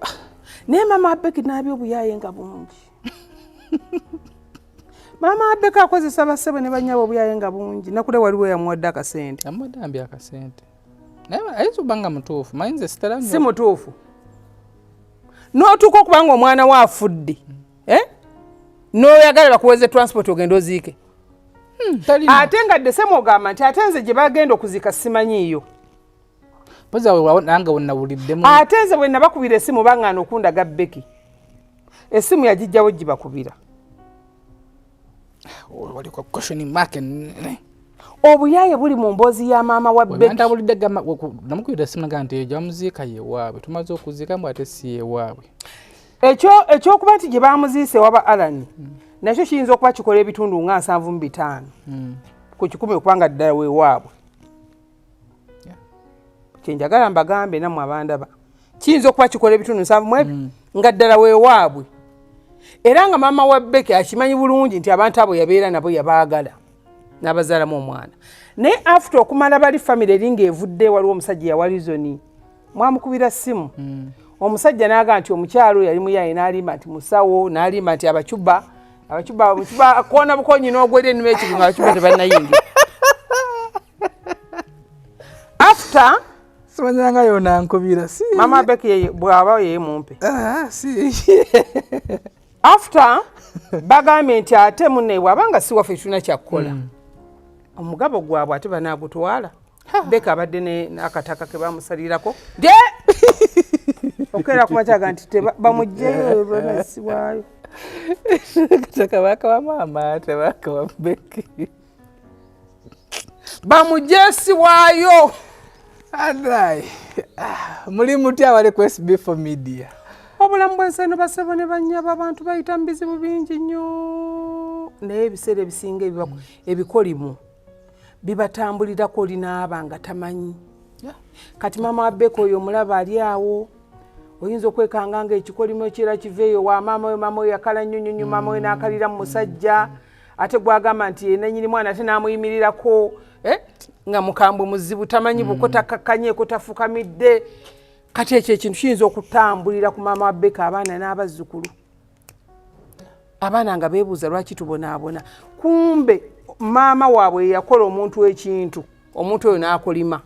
naye maama Becky n'abya obuyaye nga bungi maama Becky akozesa bassebo ne banyabo obuyaye nga bungi nakule waliwo yamuwadde akasente amudambye akasente naye ayinza okuba nga mutuufu mayinza sitera si mutuufu n'otuuka okubanga omwana we afudde n'oyagala bakuweze transport ogenda oziike ate nga ddesemu ogamba nti ate nze gye bagenda okuziika simanyiiyo nange wenawuliddemu ate nze bwe nabakubira essimu baŋŋaana okundaga Becky essimu yagijjawo gibakubira waliko question mark obuyaye buli mu mboozi ya maama wa Becky namukubira essimu naga nti ejja muziika yewaabwe tumaze okuziika mbu ate si yewaabwe ekyokuba nti gye bamuziise waba Alani nakyo kiyinza okuba kikola ebitundu nga 75 ku 100 okubanga ddala weewaabwe kyenjagala mbagambe nammwe abandaba kiyinza okuba kikola ebitundu 7 nga ddala weewaabwe era nga maama wa Becky akimanyi bulungi nti abantu abo yabeera nabo yabaagala n'abazaalamu omwana naye after okumala bali famire eringa evudde waliwo omusajja yawalizoni mwamukubira ssimu omusajja n'aga nti omukyalo yali muyaye n'alimba nti musawo n'alimba nti abacuba koona bukonyi n'ogwera ennuma ekigo nga abacuba tebannayingira after simanyanga yona nkubira si maama Becky bw'aba yeye mumpe si after bagambye nti ate munne bw'abanga si waffe tulina kyakukola omugabo gwabwe ate banaagutwala Becky abadde n'akataka ke bamusalirako okeera kumakyaga nti bamugjeyo banasibwayo kabaka wa maama tabaka wa Becky bamujjeesibwayo adai muli mutya wali ku SB4 Media obulamu bwensi eno basebo ne bannyaba abantu bayita mu bizibu bingi nnyo naye ebiseera ebisinga ebikolimu bibatambulirako olinaaba nga tamanyi kati maama wa Becky oyo omulaba ali awo oyinza okwekanga nga ekikolimu ekira kiveeyo wa maama we maama we yakala nnyonnyonnyo maama we n'akalira mu musajja ate gwagamba nti yenanyini mwana ate n'amuyimirirako nga mukambwe muzibu tamanyi buko takakkanye ko tafukamidde kati ekyo ekintu kiyinza okutambulira ku maama wa Becky abaana n'abazzukulu abaana nga beebuuza lwaki tubonaabona kumbe maama waabwe yakola omuntu w'ekintu omuntu oyo n'akolima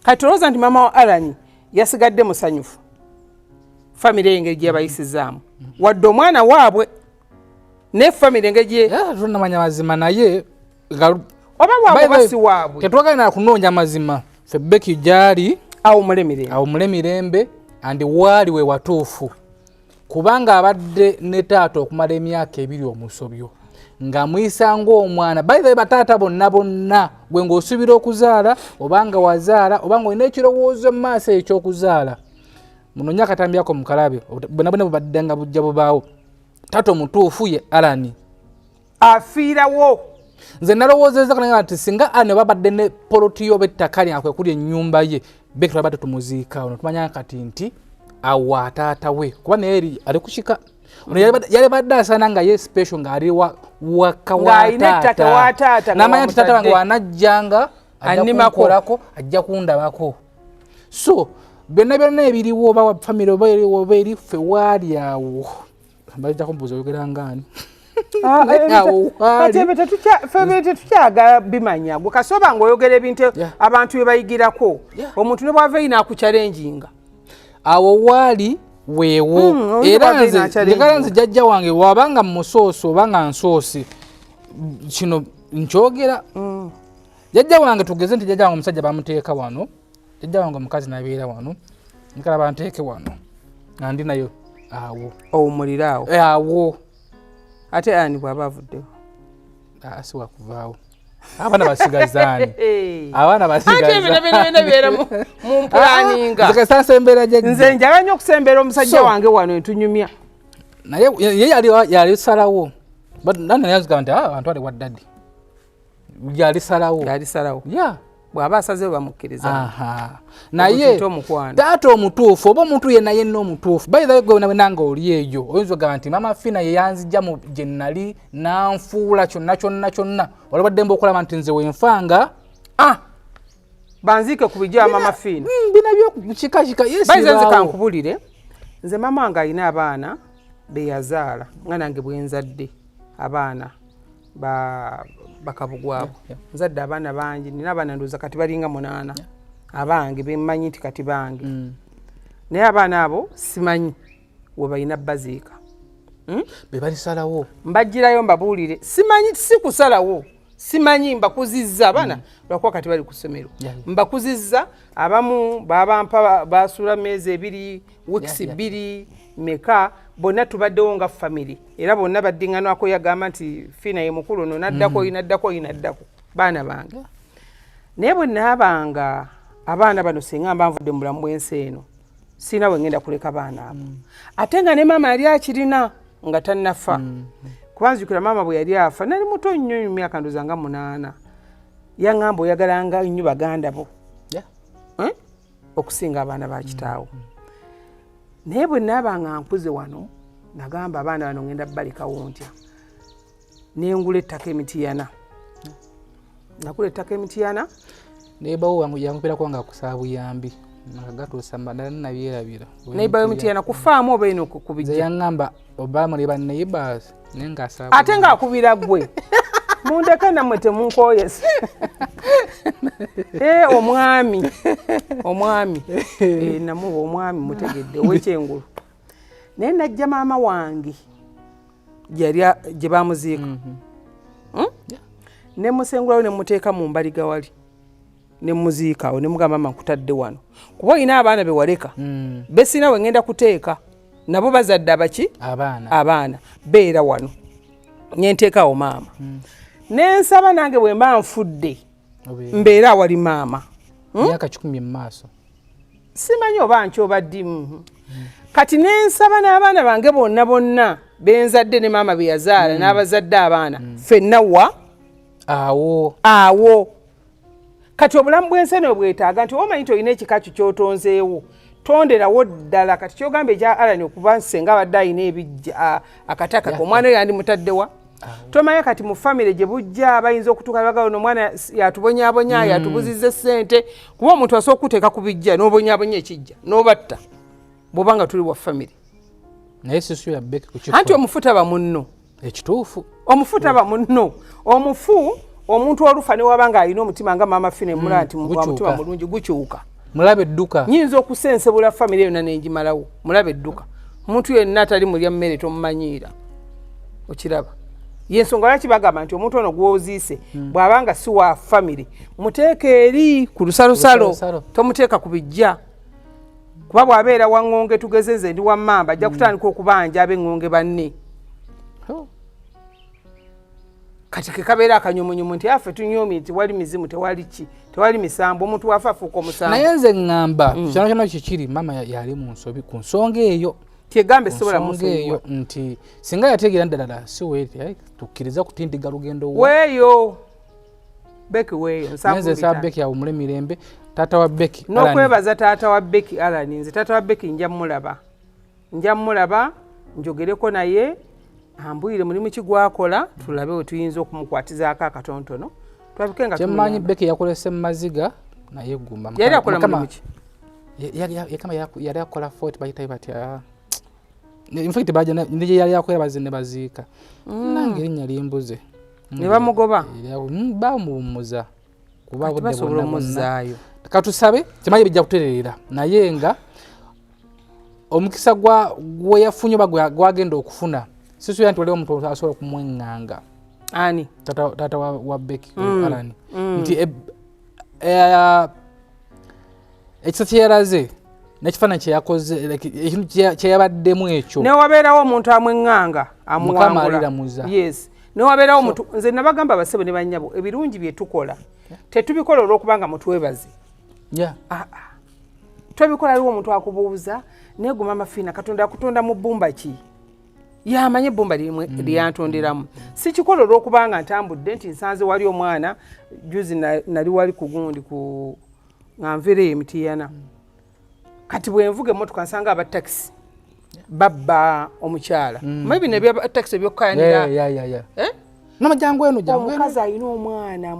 kati olowooza nti maama wa Alani yasigadde musanyufu famire engeri gye yabayisizaamu wadde omwana waabwe ne famire engeri gye tunamanya mazima naye oba waabwe basi waabwe tetwagala kunoonya mazima ffe Becky gyali awo mule mirembe andi waali we watuufu kubanga abadde ne taata okumala emyaka 2 omusobyo nga muyisa ng'omwana bayive bataata bonna gwe ng'osuubira okuzaala obanga wazaala obanga olina ekirowoozo mu maaso eky'okuzaala munonya akatambyako mu kalabe bonna bwe badde nga bujja bubaawo taata omutuufu ye Alani afiirawo nze nalowoozeza kananga nti singa Alani babadde ne poloti y'ob'ettaka lya kwe kuli ennyumba ye Becky twabadde tumuziika ono tumanya kati nti awa taata we kuba naye ali kukika yali badde asaana nga ye special ng'ali waka wa taata n'amanya nti taata wange wanajjanga animakolako ajja kundabako so byonna ebiriwo oba famire oba eri ffe waali awo bajja kumbuuza oyogera ngaani febe tetukyagala bimanya gwe kasoba ng'oyogera ebintu abantu bye bayigirako omuntu ne bwava ina akuchalenjinga awo waali weewo era nze jjajja wange wabanga musoosi obanga nsoosi kino nkyogera jjajja wange tugeze nti jjajja wange omusajja bamuteeka wano jjajja wange omukazi nabeera wano nkala banteeke wano nga ndi nayo awo owumuliraawo awo ate ani bw'aba avuddewo asiwa kuvaawo abaana basigazaani abaana basigazaanibeera mu mpulaninga nze njagala nnyo okusembera omusajja wange wano entunyumya naye ye yali salawo but nani yazga nti abantu ali waddadi yali salawo yeah bwaba asaze bamukkiriza naye taata omutuufu oba omuntu yenna yenna omutuufu by the way gwe nanga oli eyo oyinza ogamba nti Maama Fina ye yanzijja mu gye nnali nanfuula kyonna olabadde mba okulaba nti nze wenfanga banziike ku bijja Maama Fina bina byokikakika nze kankubulire nze maama wange alina abaana be yazaala nga nange bwenzadde abaana bakabugwabo nzadde abaana bangi nina abaana ndowooza kati balinga 8 abange bemmanyi nti kati bange naye abaana abo simanyi we balina baziika be balisalawo mbagirayo mbabuulire simanyi sikusalawo simanyi mbakuzizza abaana lwakuba kati bali ku ssomero mbakuzizza abamu babampa basuula meezi 2 weeks 2 meka bonna tubaddewo nga family era bonna baddiŋŋanwako yagamba nti Fina ye mukulu no naddako baana bange naye bwe naabanga abaana bano singa mba nvudde mu bulamu bw'ensi eno sirina bwe ngenda kuleka baana abo ate nga ne maama yali akirina nga tannafa kuba nzijukira maama bwe yali afa nali muto nnyo myaka ndowooza nga 8 yaŋŋamba oyagalanga nnyo baganda bo okusinga abaana ba kitaawo naye bwe naabanga nkuze wano nagamba abaana bano ngenda balikawo ntya nengula ettaka emitiyana nakula ettaka emitiyana nebawo wangu yankupirako nga akusaba buyambi nakagatuusa mbadala nabyerabira neibayo emitiyana kufaamu oba eno kubijja yaŋŋamba oba muli banneighbours naye ngaasaba ate ngaakubira ggwe mundeka nammwe temunkoyesa omwami namuba omwami mutegedde ow'ekyengulu naye najja maama wange gye bamuziika ne musengulawo ne muteeka mu mbaliga wali ne muziikaawo ne mugamba maama nkutadde wano kuba olina abaana be waleka besina we ngenda kuteeka nabo bazadde abaki abaana beera wano nyenteekaawo maama nensaba nange bwe mba nfudde mbeera awali maama myaka 10 mu maaso simanyi oba nkyoba ddimu kati nensaba n'abaana bange bonna benzadde ne maama be yazaala n'abazadde abaana ffenna wa awo kati obulamu bw'ensi eno bwetaaga nti omanyi nti olina ekikakyo kyotonzeewo tonderawo ddala kati kyogamba ekya Alani okuba nsenga abadde alina ebijja akataka omwana oyo yandi mutaddewa tomanya kati mu famire gye bujja bayinza okutuuka bagalo omwana yatubonyabonya yatubuzizza ssente kuba omuntu asobola okuteeka ku bijja n'obonyabonya ekijja n'obatta bw'obanga tuli wa famire naye sisu ya Becky ku anti omufu taba munno ekituufu omufu taba munno omufu omuntu olufa ne wabanga alina omutima nga Maama Fina emula nti omutima mulungi gukyuka mulabe edduka nyinza okusensebula famire yonna nenjimalawo mulabe edduka omuntu yenna atali mulya mmere tomumanyiira okiraba yensonga lwaki bagamba nti omuntu ono gwoziise bw'abanga si wa famire muteeka eri ku lusalosalo tomuteeka ku bijja kuba bw'abeera waŋŋonge tugeze nze ndi wammamba ajja kutandika okubanja ab'eŋŋonge banne kati kekabeera akanyumunyu nti afe tunyoomye tewali mizimu tewali misambo omuntu wafe afuuka omusambo naye nze ŋŋamba kyona kikiri maama yali mu nsobi ku nsonga eyo tyegambe sobola musobola nti singa yategeera ddala si weeti tukkiriza kutindiga lugendo weeyo Becky weeyo nze saa Becky awo mule mirembe taata wa Becky n'okwebaza taata wa Becky Alani nze taata wa Becky nja mulaba njogereko naye ambuyire mulimu kigwakola tulabe we tuyinza okumukwatizaako akatontono tulabike nga kyemmanyi Becky yakolese maziga naye gumba yali akola mulimu ki yali akola fort bayitayo batya in fact baje nije yali yakwebaze ne baziika nange erinnya limbuze ne bamugoba bamuwummuza kuba budde basobola omuzaayo katusabe kimanyi bijja kutererera naye nga omukisa gwe yafunye gwagenda okufuna sisuya nti waliwo omuntu asobola okumweŋŋanga ani tata wa Becky Alani nti ekisa kyeyalaze nekifaananyi kyeyakoze ekintu kyeyabaddemu ekyo newabeerawo omuntu amweŋŋanga amuwangula yes newabeerawo omuntu nze nabagamba abasebo ne bannyabo ebirungi bye tukola tetubikola olw'okubanga mutwebaze tobikola aliwo omuntu akubuuza naye gwe Maama Fina Katonda akutonda mu bbumba ki yamanye ebbumba lyantonderamu sikikola olw'okubanga ntambudde nti nsanze wali omwana juzi nali wali ku gundi nga nveereyo emitiyana kati bwe nvuga emmotoka nsanga abatakisi babba omukyala maybe nebyatakisi ebyokukayanira omukazi alina omwana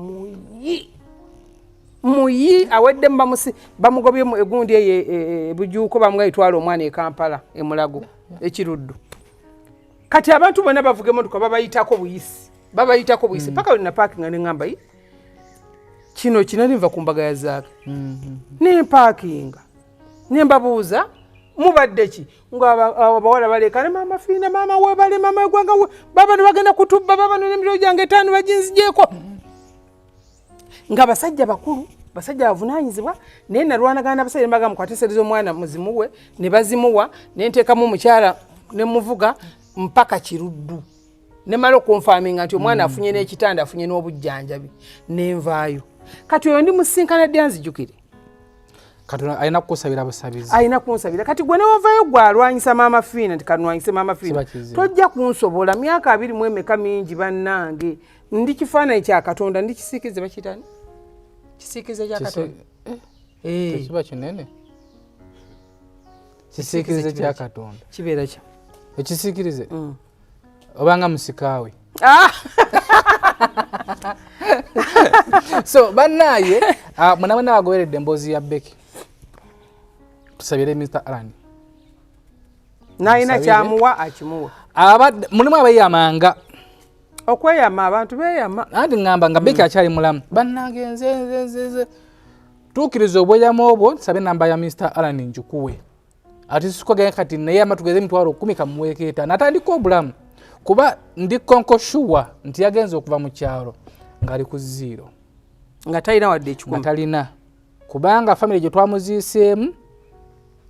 muyi awedde bamugobye egundi eyo bujuuko bamugayitwala omwana e Kampala emulago ekiruddu kati abantu bonna bavuga emmotoka babayitako buyisi paka olina parkinga neŋŋamba kino kinali nva ku mbaga ya zaake nempakinga nembabuuza mubadde ki ng'abawala baleekane maama Fina maama webale maama egwanga baba ne bagenda kutubba baba n'emirimu gyange 5 baginzigyeko nga basajja bakulu basajja bavunaanyizibwa naye nalwanagana n'abasajja ne bagamba mukwateesereza omwana muzimuwe ne bazimuwa ne nteekamu omukyala ne muvuga mpaka kiruddu ne mala okunfaaminga nti omwana afunye n'ekitanda afunye n'obujjanjabi nenvaayo kati oyo ndi musinkana ddi anzijukire Katonda alina kukusabira busabizi alina kunsabira kati gwe newavayo gwe alwanyisa maama Fina nti kanwanyise maama Fina tojja kunsobola myaka 2 mu emeka mingi bannange ndi kifaananyi kya Katonda ndi kisiikize bakitani kisiikize kya Katonda kiba kinene kisiikirize kya Katonda kibeera kya ekisiikirize obanga musikaawe so bannaye mwenabona bagoberedde emboozi ya Becky tusabire Mr. Alan nayina kyamuwa akimuwa mulimu abeeyamanga okweyama abantu beeyama anti ŋŋamba nga Becky akyali mulamu bannange nze tuukiriza obweyama obwo tusabe namba ya Mr. Alan njikuwe ati sikogeye kati naye amatugeze emitwalo 10 kamuweekeeta natandika obulamu kuba ndi konkoshuwa nti yagenza okuva mu kyalo ng'ali ku 0 nga talina wadde ekikumi talina kubanga family gye twamuziiseemu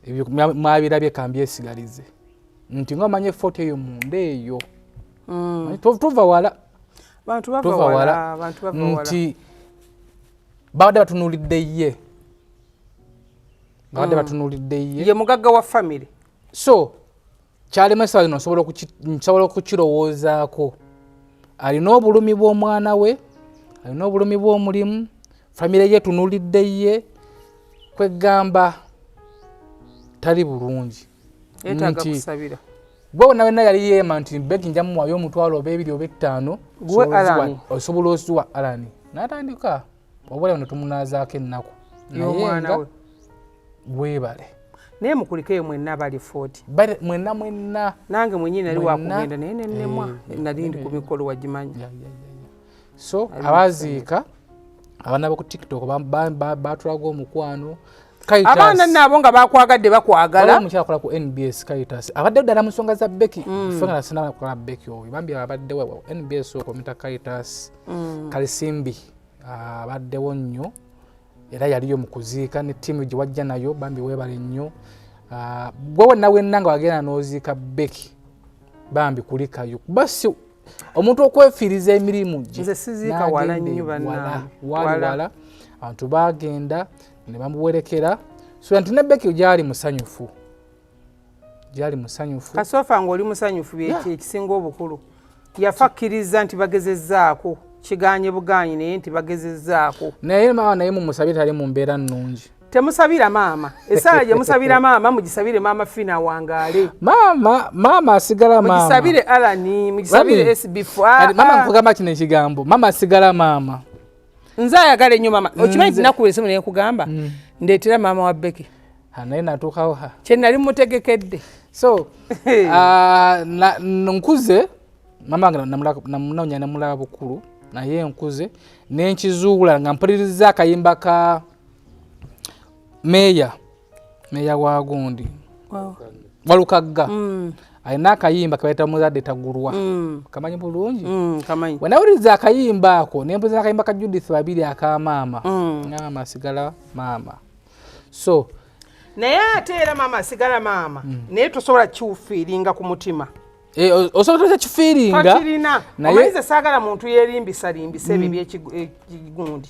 ebyo mwabirabye kambyesigalize nti ng'omanye foti eyo munda eyo tuva wala bantu bava wala nti babadde batunulidde ye ye mugagga wa family so kyalemesa lino nsobola okukirowoozaako alina obulumi bw'omwana we alina obulumi bw'omulimu famire ye tunulidde ye kwegamba tali bulungi yeetaaga kusabira gwe nawenna yali yeema nti Becky nja muwayo omutwalo oba 2 oba 5 osobola oziwa Alani n'atandika obula bino tumunaazaako ennaku y'omwana we bwebale naye mukulikeyo mwenna bali 40 mwenna nange mwenyini nali wakugenda naye nennemwa nali ndi ku mikolo wagimanya so abaziika abaana boku TikTok batulaga omukwano abaana nabo nga bakwagadde bakwagala omukyala akola ku NBS Kaitas abadde ddala mu nsonga za Becky fenga sinaba kukola Becky oyo bambi abaddewo NBS okomita Kaitas Kalisimbi abaddewo nnyo era yaliyo mu kuziika ne ttiimu gye wajja nayo bambi weebale nnyo gwe wenna nga wagenda n'oziika Becky bambi kulikayo basi omuntu okwefiiriza emirimu gye nze siziika wala nnyo wala abantu bagenda ne bamuwerekera so nti ne Becky gyali musanyufu kasoofa ng'oli musanyufu ekisinga obukulu yafakkiriza nti bagezezzaako kiganye buganyi naye nti bagezezzaako naye maama naye mumusabire tali mu mbeera nnungi temusabira maama essaawa gye musabira maama mugisabire maama Fina wangaale maama asigala maama mugisabire Alani mugisabire SB4 maama nkugamba kino ekigambo maama asigala maama nze ayagala ennyo maama okimanyi tinakuwa esimu naye nkugamba ndeetera maama wa Becky naye natuukawo kye nali mutegekedde so nkuze maama wange namunoonya nemulaba bukulu naye nkuze nenkizuula nga mpuliriza akayimba ka meya wa gundi walukagga alina akayimba kabayita muzadde tagulwa kamanyi bulungi wenawuliriza akayimba ako nempuliriza akayimba ka Judith babiri akamaama maama asigala maama so naye ate era maama asigala maama naye tosobola kiwufiiringa ku mutima osobola kifiiringa takirina omanyize saagala muntu yeerimbisalimbisa ebyo byekigundi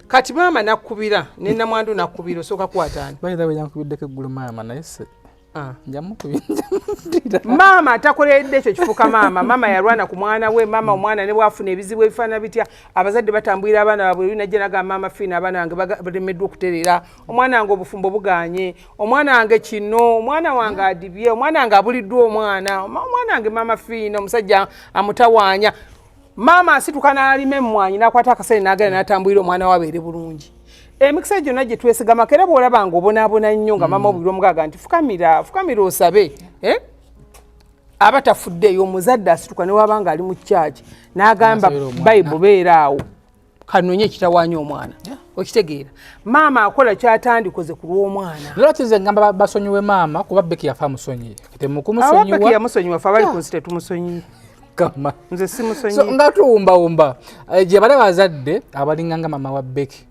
kati maama nakubira nenamwandu nakubira osooka kwataani bayira bwe yankubiddeko eggulu maama naye Maama atakoledde ekyo kifuka maama yalwana ku mwana we maama omwana ne bwafuna ebizibu ebifaana bitya abazadde batambulira abaana baabwe binajja naga maama Fina abaana wange balemeddwa okuterera omwana wange obufumbo buganye omwana wange kino omwana wange adibye omwana wange abuliddwa omwana wange maama Fina omusajja amutawaanya maama asituka n'alima emmwanyi n'akwata akasale n'agenda n'atambulira omwana we abeere bulungi. Emikisa gyonna gye twesigama kera bw'olaba ng'obonaabona nnyo nga maama obulira omugaaga nti fukamira osabe aba tafuddeyo omuzadde asituka ne waba nga ali mu kyaki n'agamba bayibuli beera awo kanonye ekitawaanya omwana okitegeera maama akola kyatandikoze ku lw'omwana lero kize ngamba basonyiwe maama kuba Becky yafa musonyiye temukumusonyiwa Becky yamusonyiwa fa bali kunsi tetumusonyiye kama nze simusonyiye so nga tuwumba gye bali bazadde abalinga nga maama wa Becky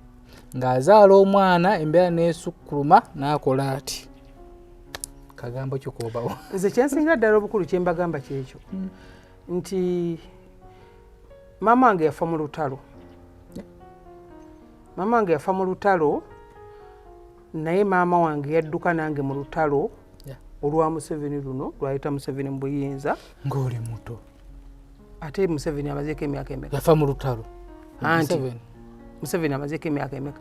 ng'azaala omwana embeera n'esukkuluma n'akola ati kagambo kyokoobawo nze kyensingira ddala obukulu kye mbagamba kyekyo nti maama wange yafa mu lutalo naye maama wange yadduka nange mu lutalo olwa Museveni luno lwayita Museveni mu buyinza ng'oli muto ate Museveni amazeeko emyaka emeka yafa mu lutalo Museveni amazeeko emyaka emeka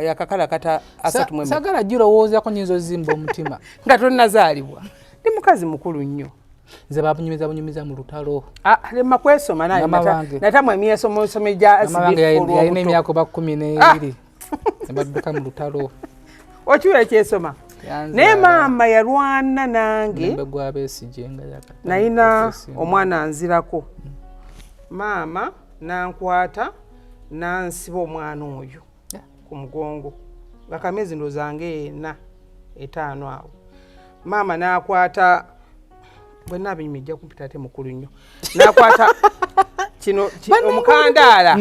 yakakala kata asatu mu emeka sagala girowoozako nyinza ozimba omutima nga tonnazaalibwa ndi mukazi mukulu nnyo nze babunyumiza mu lutalo lema kwesoma naye natamwe emyesomo gya SB4 yalina emyaka oba 12 nebadduka mu lutalo okiwa ekyesoma naye maama yalwana nange nayina omwana anzirako maama nankwata nansiba omwana oyo ku mugongo nga kamezi ndozange 4-5 awo maama nakwata bwenna abinyumijja kumpita ate mukulu nnyo nakwata kino omukandaala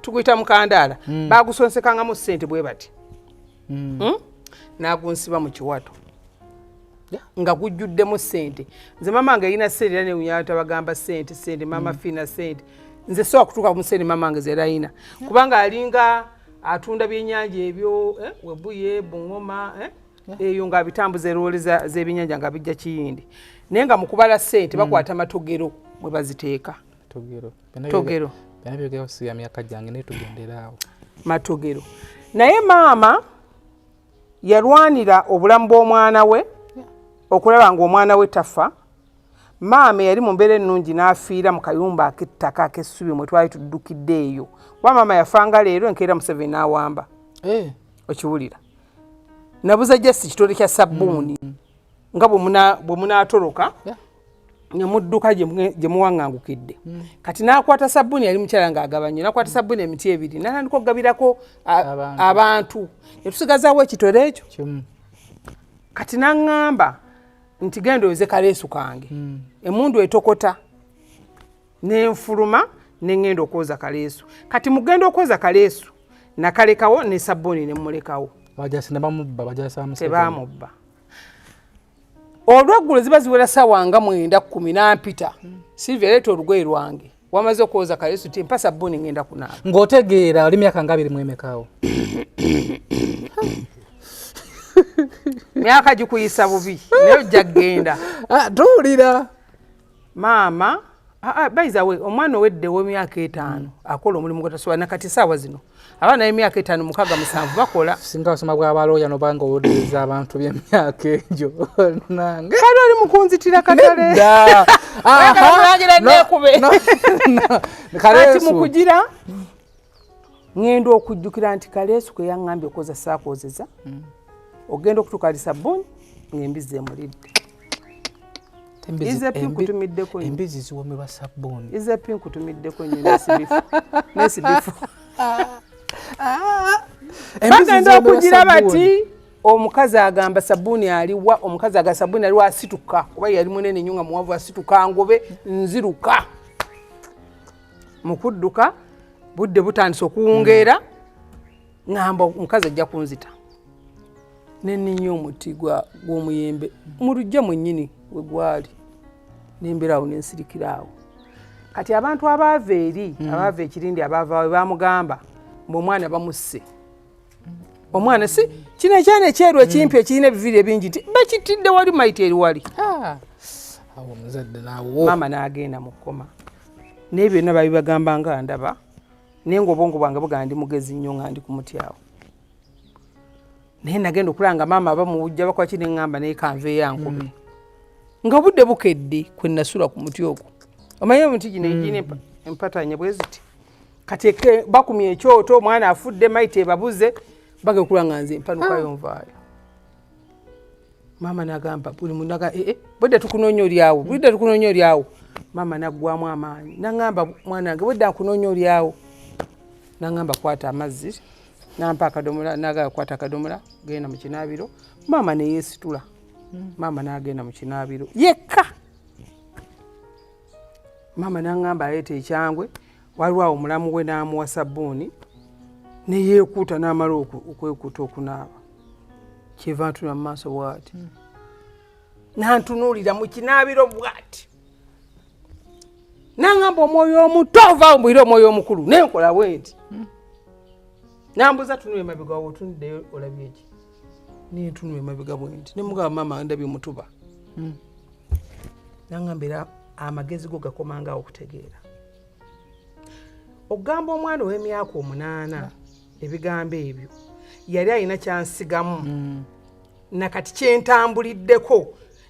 tuguyita mukandaala bagusonsekangamu ssente bwe bati nagunsiba mu kiwato nga gujjuddemu ssente nze maama nga yina ssente era newunyata bagamba ssente maama Fina ssente nze sowa kutuuka ku ssente maama nga zerayina kubanga alinga atunda byennyanja ebyo webuye buŋoma eyo nga bitambuza eroole z'ebyennyanja nga bijja kiyindi naye nga mu kubala ssente bakwata matogero mwe baziteeka togero matogero naye maama yalwanira obulamu bw'omwana we okulaba ng'omwana we tafa maama yali mu mbeera ennungi n'afiira mu kayumba ak'ettaka ak'essubi mwe twali tuddukidde eyo kuba maama yafanga leero enkeera Museveni n'awamba okiwulira nabuza jasi kitole kya sabbuuni nga bwe munaatoloka ne mudduka gye muwaŋŋangukidde kati n'akwata sabbuuni yali mukyala ng'agabanye n'akwata sabbuuni emiti 2 n'atandika okugabirako abantu ne tusigazaawo ekitole ekyo kati n'aŋŋamba nti genda oyoze kaleesu kange emundu etokota n'enfuluma n'engenda okwoza kaleesu kati mugenda okwoza kaleesu nakalekawo ne sabbuuni ne mmulekawo tebamubba olweggulo ziba ziwera ssaawa nga 9:10 n'ampita Silvia leeta olugoye lwange wamaze okwoza kaleesu ti mpa sabbuuni ngenda kunaaba ng'otegeera oli myaka nga 2 mu emekaawo myaka gikuyisa bubi naye ojja kgenda tuwulira maama bayiza we omwana oweddewo emyaka 5 akola omulimu gwatasobola nakati saawa zino abaana b'emyaka 5 6 7 bakola singa basoma bw'abalooya nobanga owuliriza abantu by'emyaka egyo nange kale oli mukunzitira katale kati mukugira ngenda okujjukira nti kaleesu ke yaŋŋambye okoza saakozeza ogenda okutuuka ali sabbuuni ng'embizi emulidde embizi ziwomerwa sabbuuni izepi nkutumiddeko nnyo n'esibifu bagenda okugira bati omukazi agamba sabbuuni aliwa omukazi aga sabbuuni aliwa asituka kuba yali munene nnyo nga muwavu asituka ngobe nziruka mu kudduka budde butandise okuwungeera ngamba omukazi ajja kunzita nenninya omuti gw'omuyembe mu lujja mwennyini we gwali nembeerawo nensirikiraawo kati abantu abaava eri abaava ekirindi abaava we bamugamba mbe omwana bamusse omwana si kino ekyana ekyeru ekimpi ekirina ebiviri ebingi nti bakitidde wali maiti eri wali awo muzadde naawo maama n'agenda mu kkoma naye byonna babibagamba nga ndaba naye ngaobwongo bwange bugamba ndi mugezi nnyo nga ndi ku muti awo naye nagenda okulanga maama abamuwujja bakwaki ne ŋŋamba naye kanva eyankube nga budde bukedde kwe nasula ku muti ogwo omanyi omuti gino egina empatanya bwe ziti kati bakumya ekyoto omwana afudde maiti ebabuze bage kulanga nze empanukayo nvaayo maama nagamba buli munaga budde tukunoonya olyawo budde tukunoonya olyawo maama naggwamu amaanyi naŋŋamba mwana wange budde nkunoonya olyawo naŋŋamba kwata amazzi nampa akadomola nagala kwata akadomola genda mu kinaabiro maama neyeesitula maama n'agenda mu kinaabiro yekka maama naŋŋamba aleeta ekyangwe waliwo awo omulamu we n'amuwa sabbuuni neyeekuuta n'amala okwekuuta okunaaba kyeva ntunula mu maaso bw'ati nantunuulira mu kinaabiro bw'ati naŋŋamba omwoyo omuto ovaawo mbwire omwoyo omukulu nenkola bwenti nambuza tunula emabega wawe otunuddeyo olabye eki nentunula emabega bwenti nemugamba maama ndabye mutuba naŋŋamba era amagezi go gakomanga okutegeera okugamba omwana ow'emyaka 8 ebigambo ebyo yali alina kyansigamu nakati kyentambuliddeko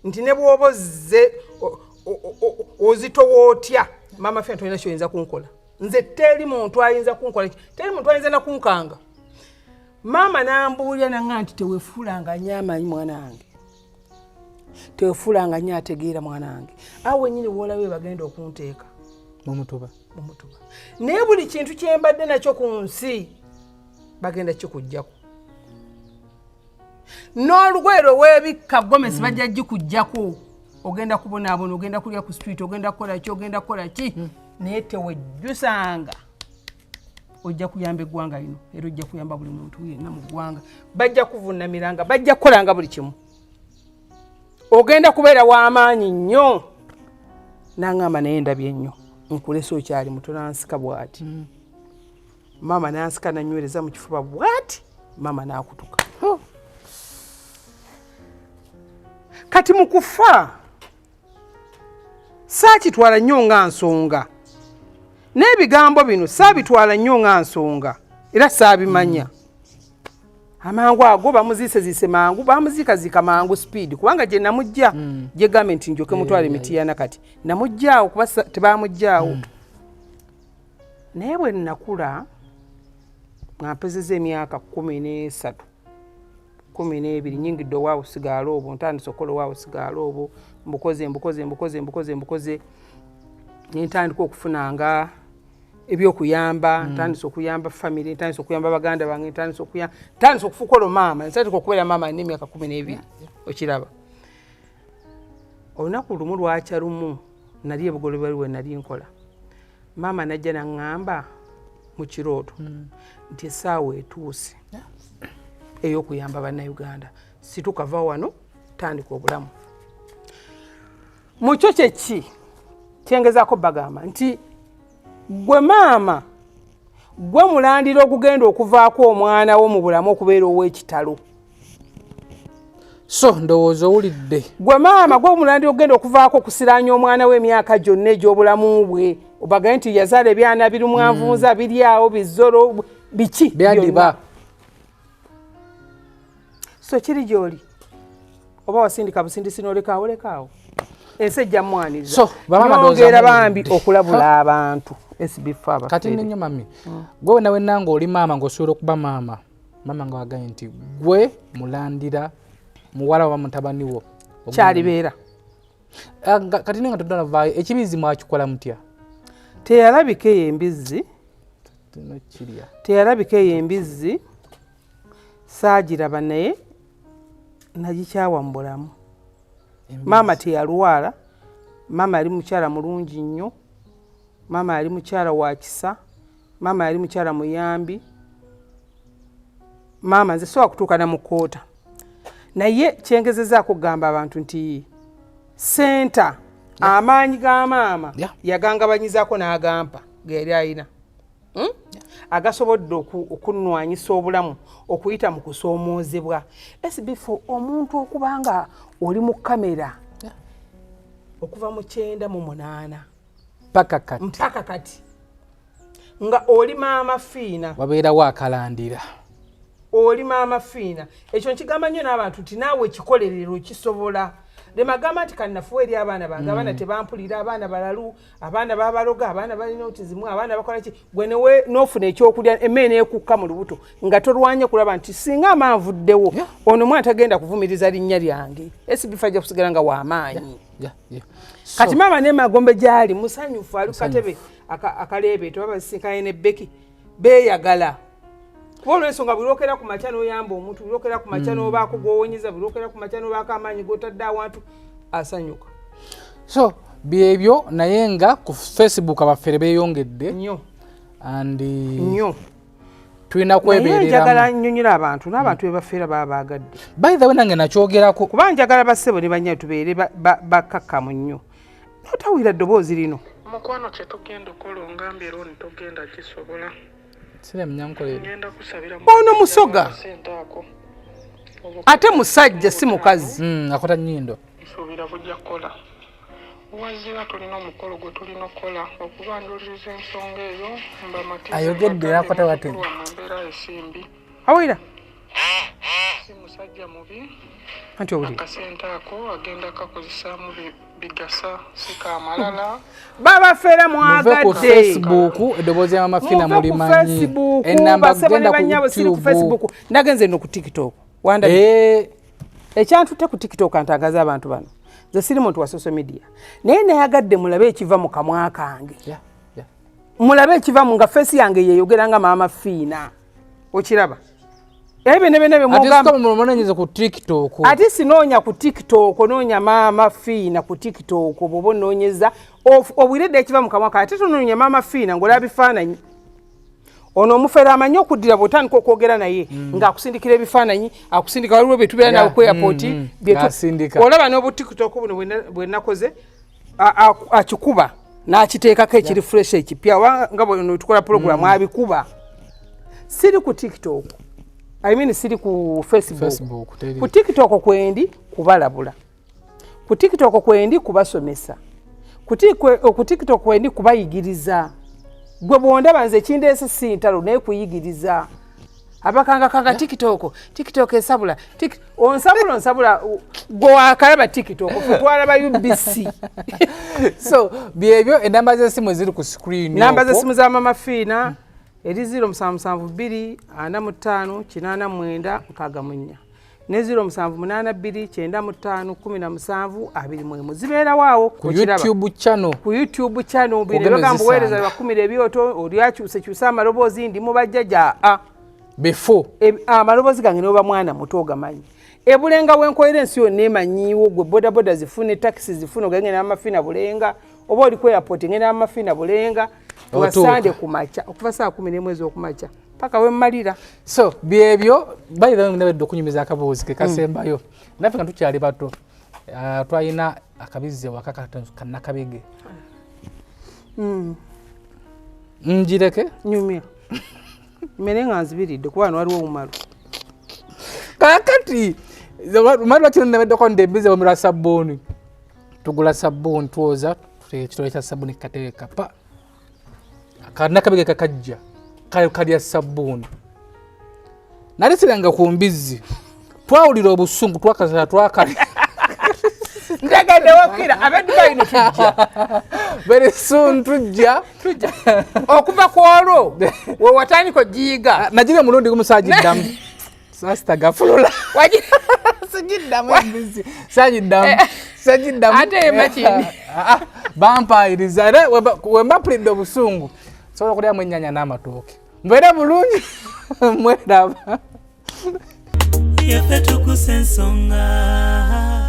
nti ne bw'oba ozze ozitowa otya maama ffe tolina kyoyinza kunkola nze teri muntu ayinza kunkola teri muntu ayinza nakunkanga maama nambuulira naŋŋa nti teweefuulanga nnyo amanyi mwana wange teweefuulanga nnyo ategeera mwana wange awo wennyini woolabe bagenda okunteeka mumutuba naye buli kintu kyembadde nakyo ku nsi bagenda kikugjaku n'olugoye lweweebikka gomesi bajja gikugjaku ogenda kubonaabona ogenda kulya ku street ogenda kukola ki ogenda kukola ki naye tewejjusanga ojja kuyamba eggwanga lino era ojja kuyamba buli muntu yenna mu ggwanga bajja kuvuunamiranga bajja kukolanga buli kimu ogenda kubeera w'amaanyi nnyo naŋŋamba naye ndabye nnyo nkulesa okyali muto nansika bw'ati maama nansika nanywereza mu kifuba bw'ati maama n'akutuka kati mu kufa saakitwala nnyo nga nsonga n'ebigambo bino saabitwala nnyo nga nsonga era saabimanya amangu ago bamuziiseziise mangu bamuziikaziika mangu speed kubanga gye namujja gye gavumenti njoke mutwala emitiana kati namujjaawo kuba tebamujjaawo naye bwe nakula nga mpezeza emyaka 13 12 nyingidde owaawo sigaala obwo ntandise okukola owaawo sigaala obwo mbukoze nentandika okufunanga ebyokuyamba ntandise okuyamba family ntandise okuyamba baganda bange ntandise okufukola maama ntandise okubeera maama n'emyaka 12 okiraba olunaku lumu lwakya lumu nali ebugolobera we nali nkola maama najja naŋŋamba mu kirooto nti essaawa etuuse ey'okuyamba bannayuganda situkava wano tandika obulamu mukyo kyeki kyengezaako bagamba nti gwe maama gwe mulandira okugenda okuvaako omwana wo mu bulamu okubeera ow'ekitalo so ndowooza owulidde gwe maama gwe mulandira okugenda okuvaako okusiraanya omwana we emyaka gyonna egy'obulamu bwe obagaye nti yazaala ebyana birumwanvunza biri awo bizolo biki byandiba so kiri gy'oli oba wasindika busindisi n'olekaawo lekaawo ensi ejja mwaniriza so yongera bambi okulabula abantu SB4 kati nnyo mami gwe wena wenna ng'oli maama ng'osobola okuba maama nga wagaye nti gwe mulandira muwala wa mutabani wo kyalibeera kati nenga todalavaayo ekibizi mwakikola mutya teyalabika eyo embizzi saagiraba naye nagikyawa mu bulamu maama teyalwala maama yali mukyala mulungi nnyo maama yali mukyala wa kisa maama yali mukyala muyambi maama nze sobola kutuuka na mukoota naye kyengezezaako okugamba abantu nti senta amaanyi ga maama yagangabanyizaako n'agampa ge yali alina agasobodde okunnwanyisa obulamu okuyita mu kusoomoozebwa. SB4 omuntu okubanga oli mu kamera okuva mu 98 mpaka kati nga oli Maama Fina wabeerawo akalandira oli Maama Fina ekyo nkigamba nnyo n'abantu nti naawe ekikolerero kisobola lemagamba nti kannafuwa eri abaana bange abaana tebampulira abaana balalu abaana babaloga abaana balina otizimu abaana bakola ki gwe newe n'ofuna ekyokulya emmere neekukka mu lubuto nga tolwanye kulaba nti singa amaanvuddewo ono mwana tagenda kuvumiriza linnya lyange SB4 ajja kusigala nga w'amaanyi kati maama n'emagombe gyali musanyufu ali katebe akaleebeeto babasisinkanye ne Becky beeyagala kuba olw'ensonga bulokera ku makya n'oyamba omuntu bulokera ku makya n'obaako gw'owonyeza bulokera ku makya n'obaako amaanyi g'otadde awantu asanyuka. So byebyo naye nga ku Facebook abafere beeyongedde nnyo nnyo tulina kwebeereramu. Naye njagala nnyonnyola abantu n'abantu be bafeera baba baagadde. By the way nange nakyogerako kuba njagala bassebo ne bannya tubeere bakakkamu nnyo. Notawulira ddoboozi lino. Mukwano kye tugenda okukola ongambye era togenda kisobola. Ono musoga ate musajja si mukazi akota nnyindo nsuubira bujja kukola wazira tulina omukolo gwe tulina okukola okubanjuliriza ensonga eyo ayogedde akota wate mbeera esimbi awulira si musajja mubi anti owulira akasente ako agenda kakozesaamu bigasa sikamalala babafeera mwagadde ku Facebook eddoboozi ya Maama Fina mulimanyi enamba genda ku Facebook ndagenze no ku TikTok wanda ekyantutte ku TikTok antangaza abantu bano ze siri muntu wa social media naye nayagadde mulabe ekiva mu kamwa kange mulabe ekiva mu nga face yange yeyogeranga Maama Fina okiraba nebe mugamba ku TikTok ati sinoonya ku TikTok noonya Maama Fina ku TikTok bobo noonyeza obwiredde ekiva mu kamwa ate tonoonya Maama Fina ng'olaba bifaananyi ono omufeera amanyi okuddira bw'otandika okwogera naye ng'akusindikira ebifaananyi akusindika waliwo bye tubeera nawe ku airport olaba n'obu TikTok buno bwe nakoze akikuba n'akiteekako ekiri fresh ekipya nga bwe tukola program abikuba siri ku TikTok siri ku Facebook. Ku TikTok kwendi kubalabula. Ku TikTok kwendi kubasomesa. Ku TikTok kwendi kubayigiriza. Gwe bwondaba nze kindeese sintalo naye kuyigiriza. Abakanga TikTok esabula. Onsabula gwe wakalaba TikTok twalaba UBC. So byebyo enamba z'essimu ziri ku screen. Namba z'essimu za Maama Fina eri 0772-889-4 ne 0782-95-17-21 zibeera waawo ku YouTube channel bagamba weereza bakumira ebyoto olyakyusekyusa amaloboozi ndi mu bajjaja before amaloboozi gange n'oba mwana muto ogamanyi ebulenga wenkoyera ensi yonna emanyiiwo gwe bodaboda zifune taxi zifune ogenge n'Maama Fina bulenga oba oli ku airport ngenda Maama Fina bulenga wasande kumacha okuva saa 10 okumacha paka we malira. So byebyo by the way ndabedde okunyumiza akaboozi ke kasembayo naffe nga tukyali bato twalina akabize wakakata kannakabege njireke nyumya mene nga nzibiridde kuba waliwo omumalu kakati mali wakino ndabedde ko ndembize omira sabbuuni tugula sabbuuni twoza ekitole kya sabbuuni kateeka pa kannakabege kakajja kalya sabbuuni nalisiranga ku mbizzi twawulira obusungu twakasala twakali ndagadde wakira abedduka ino tujja very soon tujja okuva ku olwo we watandika ogiyiga nagira mulundi gumu saagiddamu sasitagafulula sagiddamu embizzi sagiddamu ate emakindi bampayiriza era wembapulidde obusungu sobola okulyamu ennyanya n'amatooke mbeere bulungi mweraba yaffe Tuggussa Enssonga